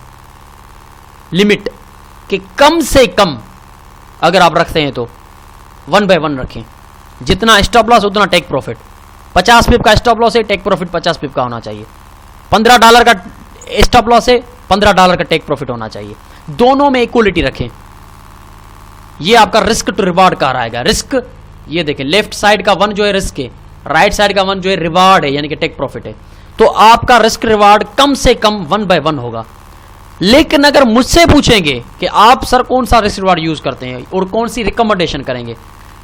Speaker 1: लिमिट, कि कम से कम अगर आप रखते हैं तो 1 by 1 रखें। जितना स्टॉप लॉस उतना टेक प्रॉफिट। 50 पिप का स्टॉप लॉस है, टेक प्रॉफिट 50 पिप का होना चाहिए। $15 का स्टॉप लॉस है, $15 का टेक प्रॉफिट होना चाहिए। दोनों में इक्वलिटी रखें। ये आपका रिस्क टू रिवार्ड कहा रहेगा। रिस्क ये देखें, लेफ्ट साइड का 1 जो है रिस्क है, राइट साइड का 1 जो है रिवार्ड है, यानी कि टेक प्रॉफिट है। तो आपका रिस्क रिवार्ड कम से कम 1 by 1 होगा। लेकिन अगर मुझसे पूछेंगे कि आप सर कौन सा रिस्क रिवार्ड यूज करते हैं और कौन सी रिकमेंडेशन करेंगे,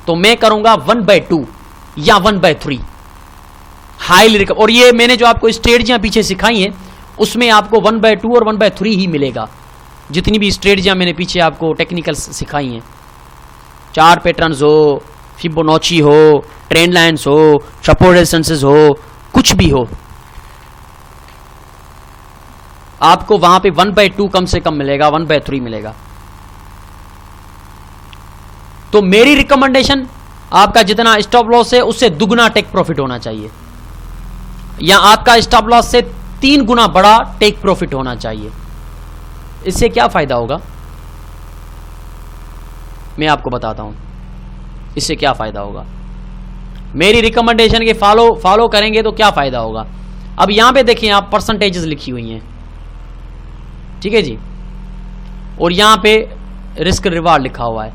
Speaker 1: तो मैं करूंगा 1 by 2 या 1 by 3 हाईली रिकमेंड। और ये मैंने जो आपको स्ट्रेटजियां पीछे सिखाई हैं उसमें आपको 1 by 2 और 1 by 3 ही मिलेगा। जितनी भी स्ट्रेटजियां मैंने पीछे आपको टेक्निकल सिखाई हैं, 4 पैटर्न्स हो, फिबोनाची हो, ट्रेंड लाइन्स हो, सपोर्ट रेजिस्टेंसेस हो, कुछ भी हो, आपको वहां पे 1 by 2 कम से कम मिलेगा, 1 by 3 मिलेगा। तो मेरी रिकमेंडेशन आपका जितना स्टॉप लॉस है उससे दुगना टेक प्रॉफिट होना चाहिए, या आपका स्टॉप लॉस से 3 गुना बड़ा टेक प्रॉफिट होना चाहिए। इससे क्या फायदा होगा मैं आपको बताता हूं, इससे क्या फायदा होगा। मेरी रिकमेंडेशन के फॉलो करेंगे तो क्या फायदा होगा। अब यहां पे देखिए, आप परसेंटेजेस लिखी हुई हैं, ठीक है जी, और यहां पे रिस्क रिवार्ड लिखा हुआ है।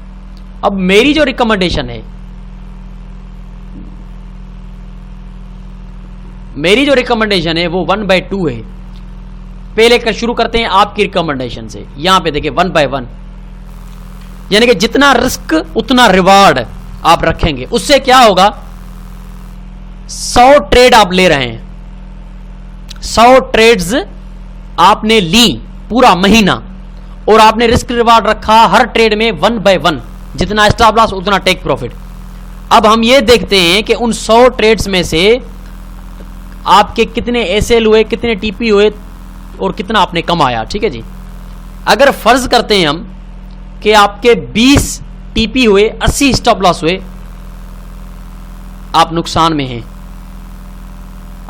Speaker 1: अब मेरी जो रिकमेंडेशन है, वो 1 by 2 है। पहले शुरू करते हैं आपकी रिकमेंडेशन से। यहां पे देखिए 1 by 1, यानी कि जितना रिस्क उतना रिवार्ड आप रखेंगे। उससे क्या होगा, 100 ट्रेड आप ले रहे हैं, 100 ट्रेड्स आपने ली पूरा महीना और आपने रिस्क रिवार्ड रखा हर ट्रेड में 1 by 1, जितना स्टॉप लॉस उतना टेक प्रॉफिट। अब हम ये देखते हैं कि उन 100 ट्रेड्स में से आपके कितने एसएल हुए, कितने टीपी हुए और कितना आपने कमाया। ठीक है जी, अगर फर्ज करते हैं हम कि आपके 20 टीपी हुए, 80 स्टॉप लॉस हुए, आप नुकसान में हैं,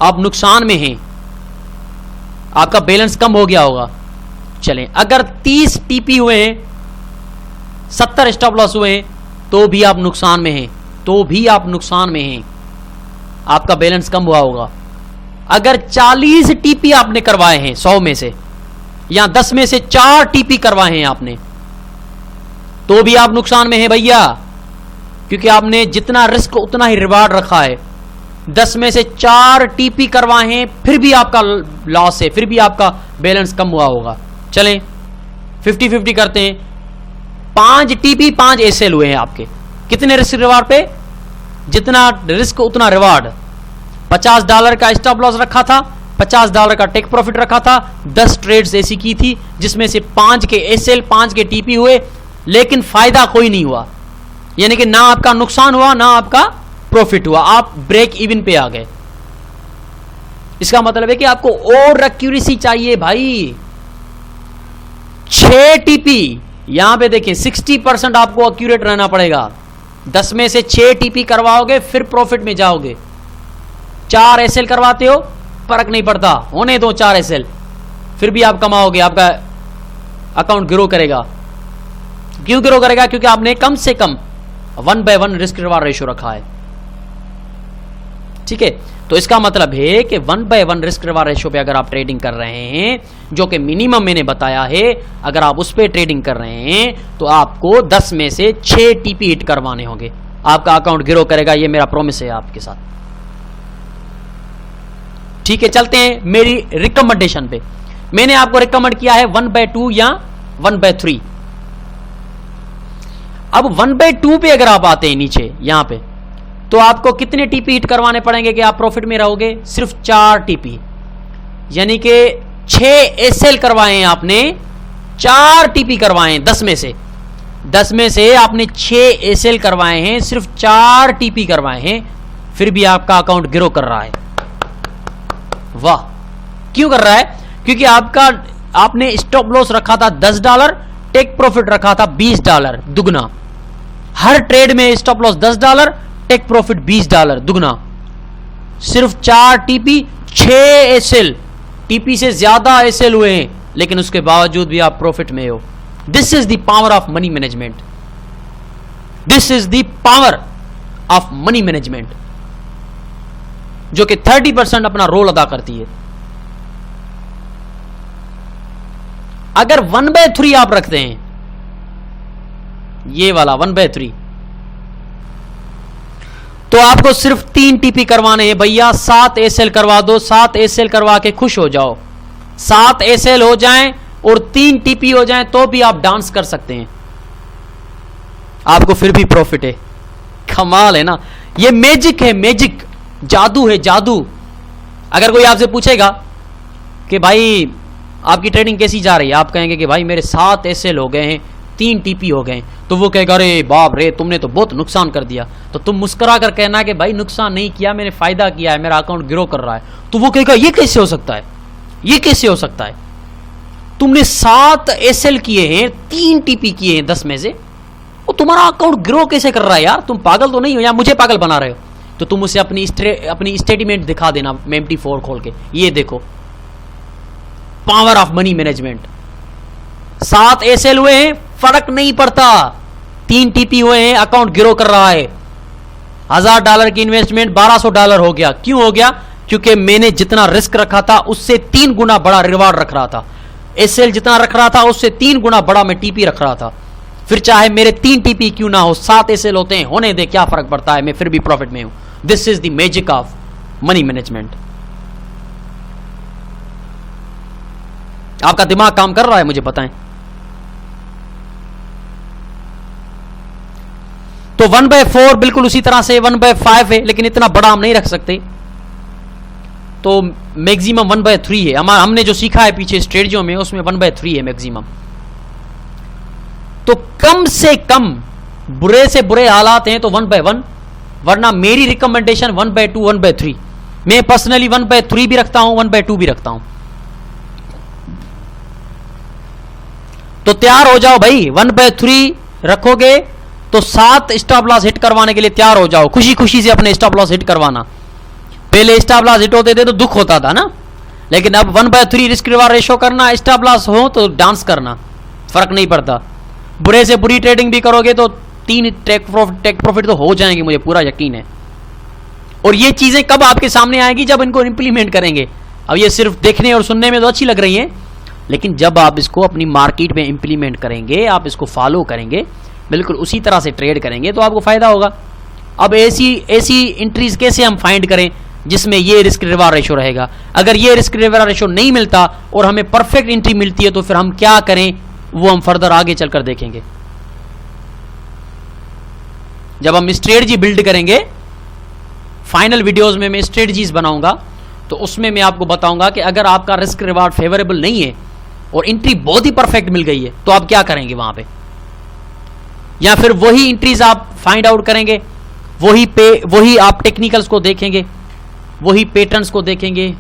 Speaker 1: आप नुकसान में हैं, आपका बैलेंस कम हो गया होगा। चलें, अगर 30 टीपी हुए हैं, 70 स्टॉप लॉस हुए हैं, तो भी आप नुकसान में हैं, तो भी आप नुकसान में हैं, आपका बैलेंस कम हुआ होगा। अगर 40 टीपी आपने करवाए हैं 100 में से, या 10 में से 4 टीपी करवाए हैं आपने, तो भी आप नुकसान में हैं भैया, क्योंकि आपने जितना रिस्क उतना ही रिवार्ड रखा है। 10 में से 4 टीपी करवाए हैं, फिर भी आपका लॉस है, फिर भी आपका बैलेंस कम हुआ होगा। चलें 50-50 करते हैं। 5 टीपी 5 एसएल हुए हैं आपके, कितने रिस्क रिवार्ड पे? जितना रिस्क उतना रिवार्ड। $50 का स्टॉप लॉस रखा था, $50 का टेक प्रॉफिट रखा था, 10 ट्रेड्स ऐसी की थी जिसमें से 5 के एसएल 5 के टीपी हुए, लेकिन फायदा कोई नहीं हुआ, यानी कि ना आपका नुकसान हुआ ना आपका प्रॉफिट हुआ, आप ब्रेक इवन पे आ गए। इसका मतलब है कि आपको और एक्यूरेसी चाहिए भाई। 6 टीपी, यहां पे देखें 60% आपको एक्यूरेट रहना पड़ेगा। 10 में से 6 टीपी करवाओगे फिर प्रॉफिट में जाओगे। 4 एसएल करवाते हो, फर्क नहीं पड़ता, होने दो 4 एसएल, फिर भी आप कमाओगे, आपका अकाउंट ग्रो करेगा। क्यों ग्रो करेगा? क्योंकि आपने कम से कम 1 by 1 रिस्क रिवार्ड रेशियो रखा है। ठीक है, तो इसका मतलब है कि 1 by 1 रिस्क रिवार्ड रेशियो पे अगर आप ट्रेडिंग कर रहे हैं, जो कि मिनिमम मैंने बताया है, अगर आप उस पे ट्रेडिंग कर रहे हैं तो आपको 10 में से 6 टीपी हिट करवाने होंगे, आपका अकाउंट ग्रो करेगा। ये मेरा प्रॉमिस है आपके साथ। ठीक है, चलते हैं मेरी रिकमेंडेशन पे। मैंने आपको रिकमेंड किया है 1 by 2 या 1 by 3। अब 1 by 2 पे अगर आप आते हैं नीचे यहां पे, तो आपको कितने टीपी हिट करवाने पड़ेंगे कि आप प्रॉफिट में रहोगे? सिर्फ 4 टीपी, यानी कि 6 एसएल करवाए हैं आपने, 4 टीपी करवाए हैं 10 में से। 10 में से आपने 6 एसएल करवाए हैं, सिर्फ 4 टीपी करवाए हैं, फिर भी आपका अकाउंट ग्रो कर रहा है। वाह! क्यों कर रहा है? क्योंकि आपने स्टॉप लॉस रखा था $10, टेक प्रॉफिट रखा था $20, दुगना। हर ट्रेड में स्टॉप लॉस $10, टेक प्रॉफिट $20, दुगना। सिर्फ 4 टीपी, 6 एसएल, टीपी से ज्यादा एसएल हुए हैं, लेकिन उसके बावजूद भी आप प्रॉफिट में हो। This is the power of money management. This is the power of money management, जो कि 30% अपना रोल अदा करती है। अगर 1 by 3 आप रखते हैं, ये वाला 1 by 3, तो आपको सिर्फ 3 टीपी करवाने हैं भैया। 7 एसएल करवा दो, 7 एसएल करवा के खुश हो जाओ। 7 एसएल हो जाएं और 3 टीपी हो जाएं तो भी आप डांस कर सकते हैं, आपको फिर भी प्रॉफिट है। कमाल है ना, ये मैजिक है, मैजिक, जादू है, जादू। अगर कोई आपसे पूछेगा कि भाई आपकी ट्रेडिंग कैसी जा रही है, आप कहेंगे कि भाई मेरे 7 एसएल हो गए हैं, 3 टीपी हो गए, तो वो कहेगा अरे बाप रे तुमने तो बहुत नुकसान कर दिया। तो तुम मुस्कुरा कर कहना कि भाई नुकसान नहीं किया, मैंने फायदा किया है, मेरा अकाउंट ग्रो कर रहा है। तो वो कहेगा ये कैसे हो सकता है, ये कैसे हो सकता है? तुमने 7 एसएल किए हैं, 3 टीपी किए हैं 10 में से, वो तुम्हारा अकाउंट ग्रो कैसे कर रहा है यार? तुम पागल तो नहीं हो या मुझे पागल बना रहे हो? तो तुम उसे अपनी स्टेटमेंट दिखा देना MT4 खोल के, ये देखो power of money management. 7 SL हुए हैं, फर्क नहीं पड़ता, 3 टीपी हुए हैं, अकाउंट ग्रो कर रहा है। $1000 की इन्वेस्टमेंट $1200 हो गया। क्यों हो गया? क्योंकि मैंने जितना रिस्क रखा था उससे 3 गुना बड़ा रिवार्ड रख रहा था। एसएल जितना रख रहा था उससे 3 गुना बड़ा मैं टीपी रख रहा था। फिर चाहे मेरे 3 टीपी क्यों ना हो, 7 एसएल होते हैं, होने दे, क्या फर्क पड़ता है, मैं फिर भी प्रॉफिट में हूं। This is the magic of money management. आपका दिमाग काम कर रहा है, मुझे बताएं। तो 1 by 4 बिल्कुल उसी तरह से 1 by 5 है, लेकिन इतना बड़ा हम नहीं रख सकते। तो मैक्सिमम 1/3 है। हमने जो सीखा है पीछे स्ट्रेटजियों में, उसमें 1/3 है मैक्सिमम। तो कम से कम बुरे से बुरे हालात हैं तो 1/1, वरना मेरी रिकमेंडेशन 1/2 1/3। मैं पर्सनली 1/3 भी रखता हूं, 1/2 भी रखता हूं। तो तैयार हो जाओ भाई, 1/3 रखोगे तो 7 स्टॉप लॉस हिट करवाने के लिए तैयार हो जाओ। खुशी खुशी से अपने स्टॉप लॉस हिट करवाना। पहले स्टॉप लॉस हिट होते थे तो दुख होता था ना, लेकिन अब 1/3 रिस्क रिवार्ड रेशो करना, स्टॉप लॉस हो तो डांस करना, फर्क नहीं पड़ता। बुरे से बुरी ट्रेडिंग भी करोगे तो 3 टेक प्रॉफिट तो हो जाएंगे, मुझे पूरा यकीन है। और ये चीजें कब आपके सामने आएगी? जब इनको इंप्लीमेंट करेंगे। अब ये सिर्फ देखने और सुनने में तो अच्छी लग रही है, लेकिन जब आप इसको अपनी मार्केट में इंप्लीमेंट करेंगे, आप इसको फॉलो करेंगे, बिल्कुल उसी तरह से ट्रेड करेंगे तो आपको फायदा होगा। अब ऐसी एंट्रीज कैसे हम फाइंड करें जिसमें ये रिस्क रिवार्ड रेशो रहेगा? अगर ये रिस्क रिवार्ड रेशो नहीं मिलता और हमें परफेक्ट एंट्री मिलती है तो फिर हम क्या करें, वो हम फर्दर आगे चलकर देखेंगे। जब हम स्ट्रेटजी बिल्ड करेंगे, फाइनल वीडियोस में मैं स्ट्रेटजीज बनाऊंगा, तो उसमें मैं आपको बताऊंगा कि अगर आपका रिस्क रिवार्ड फेवरेबल नहीं है और एंट्री बहुत ही परफेक्ट मिल गई है तो आप क्या करेंगे वहां पे, या फिर वही एंट्रीज आप फाइंड आउट करेंगे, वही आप टेक्निकल्स को देखेंगे, वही पैटर्न्स को देखेंगे,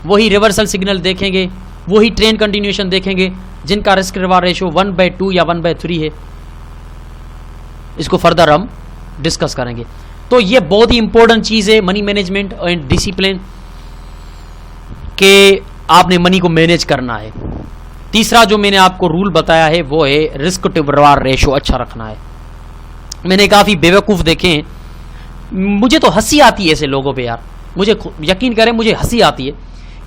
Speaker 1: वही रिवर्सल सिग्नल देखेंगे, वही ट्रेंड कंटिन्यूएशन देखेंगे जिनका रिस्क रिवार्ड रेशियो 1/2 या 1/3 है। इसको फर्दर हम डिस्कस करेंगे। तो ये बहुत ही इंपॉर्टेंट चीज है, मनी मैनेजमेंट एंड डिसिप्लिन, के आपने मनी को मैनेज करना है। तीसरा जो मैंने आपको रूल बताया है वो है रिस्क टू रिवार्ड रेशियो अच्छा रखना है। मैंने काफी बेवकूफ देखे हैं, मुझे तो हंसी आती है ऐसे लोगों पे यार, मुझे यकीन करें मुझे हंसी आती है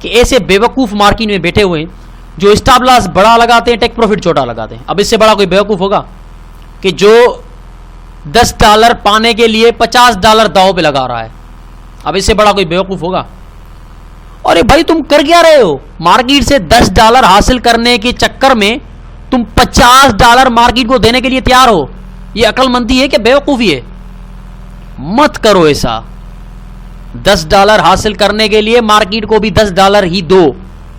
Speaker 1: कि ऐसे बेवकूफ मार्केट में बैठे हुए हैं जो स्टॉप लॉस बड़ा लगाते हैं, टेक प्रॉफिट छोटा लगाते हैं। अब इससे बड़ा कोई बेवकूफ होगा कि जो $10 पाने के लिए $50 दाव पे लगा रहा है? अब इससे बड़ा कोई बेवकूफ होगा? अरे भाई तुम कर क्या रहे हो? मार्केट से $10 हासिल करने के चक्कर में तुम $50 मार्केट को देने के लिए तैयार हो? ये अक्लमंदी है कि बेवकूफी है? मत करो ऐसा। $10 हासिल करने के लिए मार्केट को भी $10 ही दो,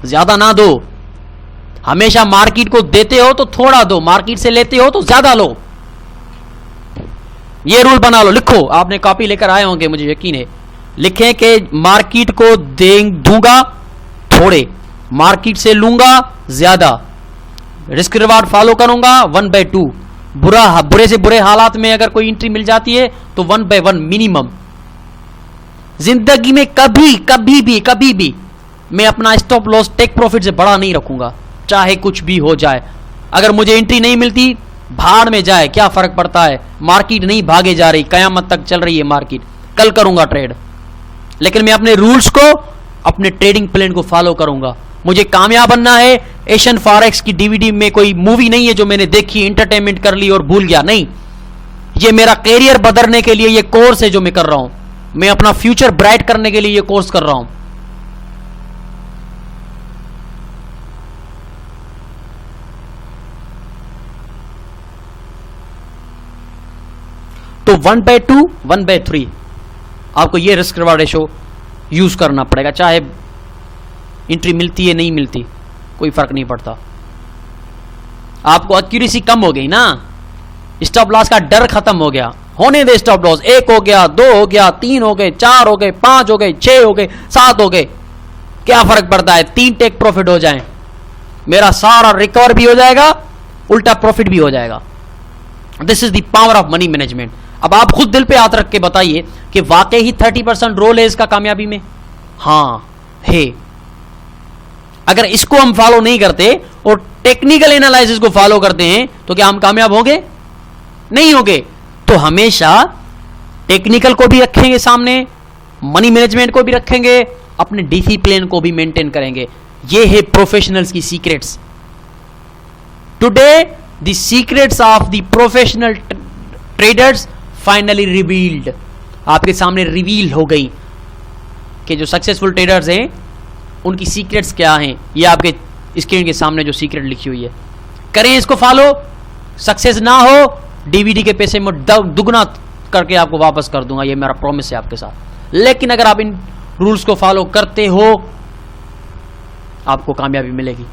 Speaker 1: ज्यादा ना दो। हमेशा मार्केट को देते हो तो थोड़ा दो, मार्केट से लेते हो तो ज्यादा लो। ये रूल बना लो, लिखो। आपने कॉपी लेकर आए होंगे मुझे यकीन है। लिखें कि मार्केट को दूंगा थोड़े, मार्केट से लूंगा ज्यादा, रिस्क रिवार्ड फॉलो करूंगा 1/2। बुरे से बुरे हालात में अगर कोई एंट्री मिल जाती है तो 1/1 मिनिमम। जिंदगी में कभी भी मैं अपना स्टॉप लॉस टेक प्रॉफिट से बड़ा नहीं रखूंगा, चाहे कुछ भी हो जाए। अगर मुझे एंट्री नहीं मिलती, भाड़ में जाए, क्या फर्क पड़ता है? मार्केट नहीं भागे जा रही, कयामत तक चल रही है मार्केट, कल करूंगा ट्रेड। लेकिन मैं अपने रूल्स को, अपने ट्रेडिंग प्लान को फॉलो करूंगा। मुझे कामयाब बनना है। एशियन फॉरेक्स की डीवीडी में कोई मूवी नहीं है जो मैंने देखी, एंटरटेनमेंट कर ली और भूल गया। नहीं, ये मेरा कैरियर बदलने के लिए ये कोर्स है जो मैं कर रहा हूं। मैं अपना फ्यूचर ब्राइट करने के लिए ये कोर्स कर रहा हूं। तो 1/2 1/3 आपको ये रिस्क रिवार्ड रेशो यूज करना पड़ेगा, चाहे एंट्री मिलती है नहीं मिलती, कोई फर्क नहीं पड़ता। आपको एक्यूरेसी कम हो गई ना, स्टॉप लॉस का डर खत्म हो गया। होने दे स्टॉप लॉस, 1 हो गया, 2 हो गया, 3 हो गए, 4 हो गए, 5 हो गए, 6 हो गए, 7 हो गए, क्या फर्क पड़ता है? 3 टेक प्रॉफिट हो जाएं, मेरा सारा रिकवर भी हो जाएगा, उल्टा प्रॉफिट भी हो जाएगा। This is the power of money management. अब आप खुद दिल पे हाथ रख के बताइए कि वाकई ही 30% रोल है इसका कामयाबी में? हाँ है। अगर इसको हम फॉलो नहीं करते और टेक्निकल एनालिसिस को फॉलो करते हैं तो क्या हम कामयाब होंगे? नहीं होंगे। तो हमेशा टेक्निकल को भी रखेंगे सामने, मनी मैनेजमेंट को भी रखेंगे, अपने डिसिप्लिन को भी मेंटेन करेंगे। ये है प्रोफेशनल्स की secrets. Today the secrets of the professional traders finally revealed, आपके सामने रिवील हो गई कि जो सक्सेसफुल ट्रेडर्स हैं उनकी सीक्रेट्स क्या हैं। ये आपके स्क्रीन के सामने जो सीक्रेट लिखी हुई है, करें इसको फॉलो। सक्सेस ना हो, डीवीडी के पैसे में दुगना करके आपको वापस कर दूंगा, ये मेरा प्रॉमिस है आपके साथ। लेकिन अगर आप इन रूल्स को फॉलो करते हो आपको कामयाबी मिलेगी,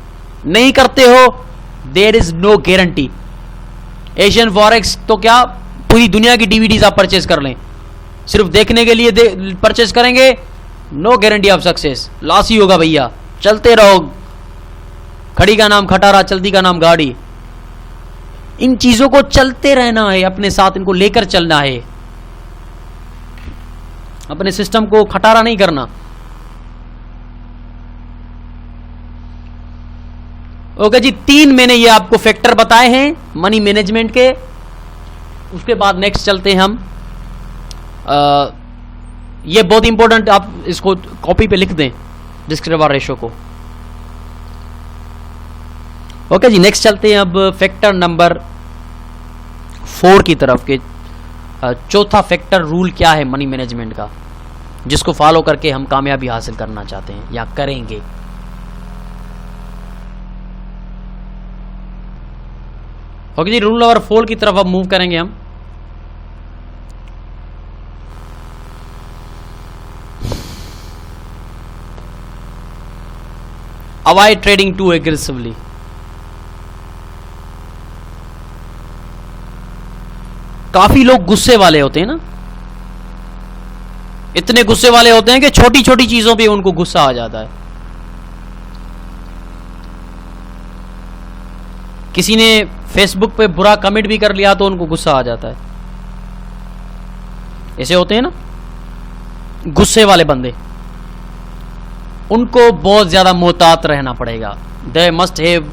Speaker 1: नहीं करते हो there is no guarantee. Asian forex तो क्या पूरी दुनिया की डीवीडीज आप परचेज कर लें, सिर्फ देखने के लिए परचेज करेंगे, no guarantee of success, loss ही होगा भैया। चलते रहो, खड़ी का नाम खटारा, चलती का नाम गाड़ी। इन चीजों को चलते रहना है, अपने साथ इनको लेकर चलना है, अपने सिस्टम को खटारा नहीं करना। ओके जी, 3 मैंने ये आपको फैक्टर बताए हैं मनी मैनेजमेंट के। उसके बाद नेक्स्ट चलते हैं हम, ये बहुत इंपॉर्टेंट, आप इसको कॉपी पे लिख दें, रिस्क रिवार्ड रेशो को। ओके जी, नेक्स्ट चलते हैं अब फैक्टर नंबर 4 की तरफ के। चौथा फैक्टर रूल क्या है मनी मैनेजमेंट का, जिसको फॉलो करके हम कामयाबी हासिल करना चाहते हैं या करेंगे। ओके जी, रूल नंबर 4 की तरफ अब मूव करेंगे हम। Avoid trading too aggressively. काफी लोग गुस्से वाले होते हैं ना, इतने गुस्से वाले होते हैं कि छोटी छोटी चीजों पे उनको गुस्सा आ जाता है। किसी ने फेसबुक पे बुरा कमेंट भी कर लिया तो उनको गुस्सा आ जाता है। ऐसे होते हैं ना गुस्से वाले बंदे, उनको बहुत ज्यादा मोहतात रहना पड़ेगा। They must have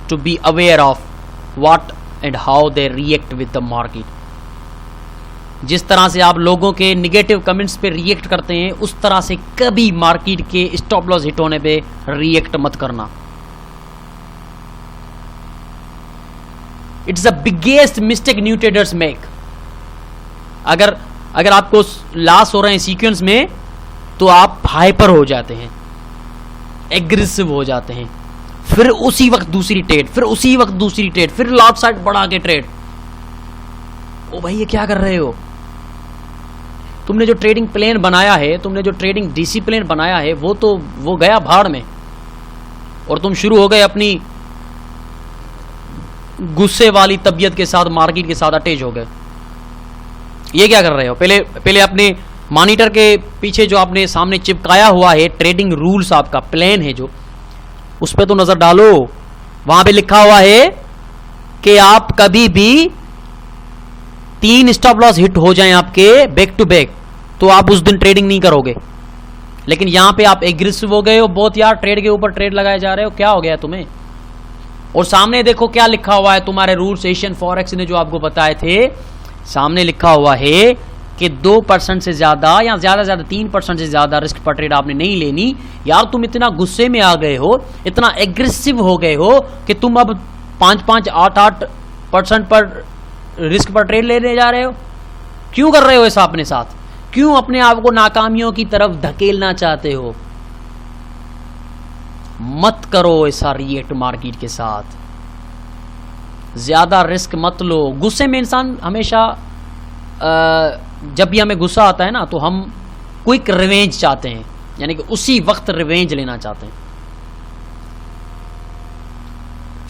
Speaker 1: to be aware of what and how they react with the market. जिस तरह से आप लोगों के निगेटिव कमेंट्स पे रिएक्ट करते हैं, उस तरह से कभी मार्केट के स्टॉप लॉस हिट होने पे रिएक्ट मत करना। It's the biggest mistake new traders make. अगर आपको लॉस हो रहे हैं सीक्वेंस में, तो आप हाइपर हो जाते हैं, एग्रेसिव हो जाते हैं, फिर उसी वक्त दूसरी ट्रेड, फिर उसी वक्त दूसरी ट्रेड, फिर लॉट साइड बढ़ा के ट्रेड। ओ भाई ये क्या कर रहे हो? तुमने जो ट्रेडिंग प्लान बनाया है, तुमने जो ट्रेडिंग डिसिप्लिन बनाया है, वो गया भाड़ में, और तुम शुरू हो गए अपनी गुस्से वाली तबीयत के साथ मार्केट के साथ अटैच हो गए। ये क्या कर रहे हो? पहले अपने मॉनिटर के पीछे जो आपने सामने चिपकाया हुआ है ट्रेडिंग रूल्स, आपका प्लान है जो, उस पर तो नजर डालो। वहां पे लिखा हुआ है कि आप कभी भी 3 स्टॉप लॉस हिट हो जाएं आपके बैक टू बैक, तो आप उस दिन ट्रेडिंग नहीं करोगे। लेकिन यहां पे आप एग्रेसिव हो गए हो बहुत यार, ट्रेड के ऊपर ट्रेड लगाए जा रहे हो, क्या हो गया तुम्हें? और सामने देखो क्या लिखा हुआ है तुम्हारे रूल्स, एशियन फॉरेक्स ने जो आपको बताए थे, सामने लिखा हुआ है कि 2% से ज्यादा या ज्यादा से ज्यादा 3% से ज्यादा रिस्क पर ट्रेड आपने नहीं लेनी। यार तुम इतना गुस्से में आ गए हो, इतना एग्रेसिव हो गए हो कि तुम अब 5-5, 8-8% पर रिस्क पर ट्रेड लेने जा रहे हो। क्यों कर रहे हो ऐसा अपने साथ? क्यों अपने आप को नाकामियों की तरफ धकेलना चाहते हो? मत करो ऐसा रिएक्ट मार्केट के साथ, ज्यादा रिस्क मत लो। गुस्से में इंसान हमेशा जब भी हमें गुस्सा आता है ना, तो हम क्विक रिवेंज चाहते हैं, यानी कि उसी वक्त रिवेंज लेना चाहते हैं।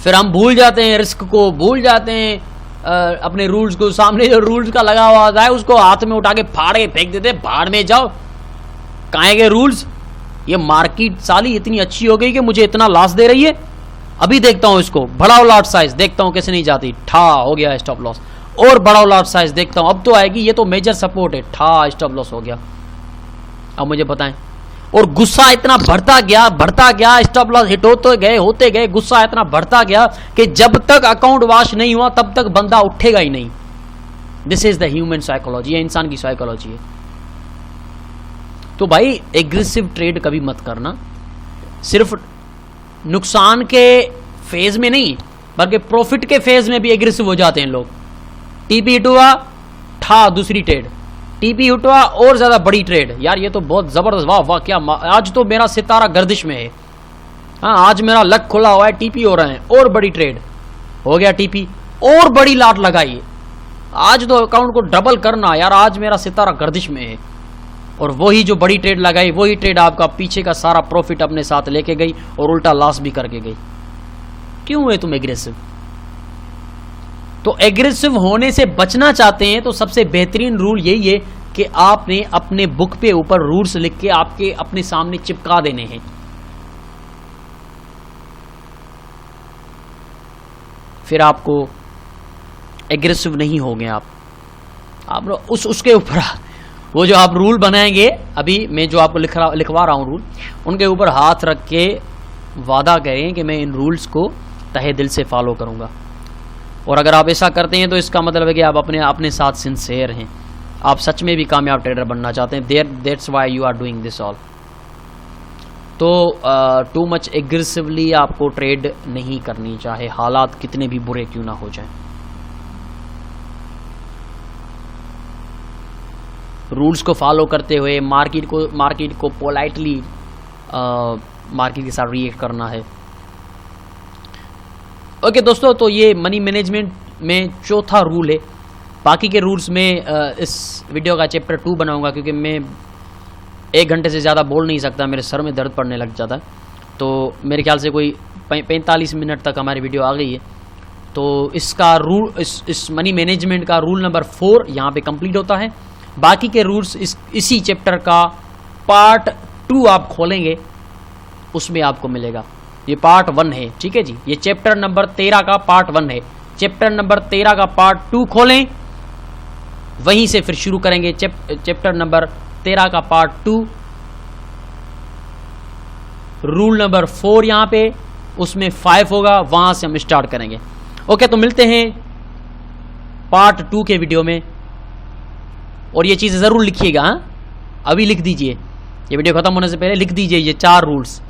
Speaker 1: फिर हम भूल जाते हैं रिस्क को, भूल जाते हैं अपने रूल्स को। सामने जो रूल्स का लगा हुआ आता है उसको हाथ में उठा के फाड़ के फेंक देते, भाड़ में जाओ, काहे के रूल्स। ये मार्केट साली इतनी अच्छी हो गई कि मुझे इतना लॉस दे रही है, अभी देखता हूं इसको, बढ़ाओ लॉट साइज, देखता हूं कैसे नहीं जाती, ठा हो गया स्टॉप लॉस, और बढ़ाओ लॉट साइज, देखता हूं अब तो आएगी, ये तो मेजर सपोर्ट है, ठा स्टॉप लॉस हो गया। अब मुझे बताएं। और गुस्सा इतना बढ़ता गया, स्टॉप लॉस हिट होते गए, गुस्सा इतना बढ़ता गया कि जब तक अकाउंट वॉश नहीं हुआ तब तक बंदा उठेगा ही नहीं। This is the human psychology, इंसान की साइकोलॉजी है। तो भाई एग्रेसिव ट्रेड कभी मत करना, सिर्फ नुकसान के फेज में नहीं बल्कि प्रॉफिट के फेज में भी एग्रेसिव हो जाते हैं लोग। टीपी हिट हुआ, ठा दूसरी ट्रेड, टीपी हिट हुआ और ज्यादा बड़ी ट्रेड। यार ये तो बहुत जबरदस्त, वाह वाह क्या, आज तो मेरा सितारा गर्दिश में है, हाँ आज मेरा लक खुला हुआ है, टीपी हो रहे हैं, और बड़ी ट्रेड हो गया टीपी, और बड़ी लाट लगाई, आज तो अकाउंट को डबल करना, यार आज मेरा सितारा गर्दिश में है। और वही जो बड़ी ट्रेड लगाई वही ट्रेड आपका पीछे का सारा प्रॉफिट अपने साथ लेके गई और उल्टा लॉस भी करके गई। क्यों हुए तुम एग्रेसिव? तो एग्रेसिव होने से बचना चाहते हैं तो सबसे बेहतरीन रूल यही है कि आपने अपने बुक पे ऊपर रूल्स लिख के आपके अपने सामने चिपका देने हैं। फिर आपको एग्रेसिव नहीं होंगे आप उसके ऊपर वो जो आप रूल बनाएंगे, अभी मैं जो आपको लिखवा रहा हूं रूल, उनके ऊपर हाथ रख के वादा करें कि मैं इन रूल्स को तहे दिल से फॉलो करूंगा। और अगर आप ऐसा करते हैं तो इसका मतलब है कि आप अपने साथ सिंसियर हैं, आप सच में भी कामयाब ट्रेडर बनना चाहते हैं। That's why you are doing this all. तो टू मच एग्रेसिवली आपको ट्रेड नहीं करनी चाहे, हालात कितने भी बुरे क्यों ना हो जाएं। रूल्स को फॉलो करते हुए मार्केट को पोलाइटली मार्केट के साथ रिएक्ट करना है। ओके दोस्तों, तो ये मनी मैनेजमेंट में चौथा रूल है। बाकी के रूल्स में इस वीडियो का चैप्टर 2 बनाऊंगा, क्योंकि मैं 1 घंटे से ज़्यादा बोल नहीं सकता, मेरे सर में दर्द पड़ने लग जाता है। तो मेरे ख्याल से कोई 45 मिनट तक हमारी वीडियो आ गई है। तो इसका रूल इस मनी मैनेजमेंट का रूल नंबर 4 यहाँ पे कंप्लीट होता है। बाकी के रूल्स इसी चैप्टर का पार्ट 2 आप खोलेंगे, उसमें आपको मिलेगा। ये पार्ट 1 है, ठीक है जी। ये चैप्टर नंबर 13 का पार्ट 1 है। चैप्टर नंबर 13 का पार्ट 2 खोलें, वहीं से फिर शुरू करेंगे चैप्टर नंबर 13 का पार्ट 2। रूल नंबर 4 यहां पे, उसमें 5 होगा, वहां से हम स्टार्ट करेंगे। ओके, तो मिलते हैं पार्ट 2 के वीडियो में। और ये चीज़ ज़रूर लिखिएगा, अभी लिख दीजिए, ये वीडियो खत्म होने से पहले लिख दीजिए ये 4 रूल्स,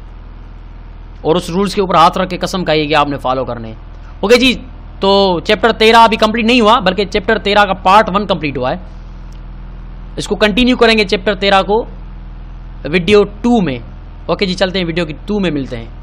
Speaker 1: और उस रूल्स के ऊपर हाथ रख के कसम खाइए कि आपने फॉलो करने हैं। ओके जी, तो चैप्टर 13 अभी कंप्लीट नहीं हुआ, बल्कि चैप्टर 13 का पार्ट 1 कंप्लीट हुआ है। इसको कंटिन्यू करेंगे चैप्टर 13 को वीडियो 2 में। ओके जी, चलते हैं वीडियो की 2 में मिलते हैं।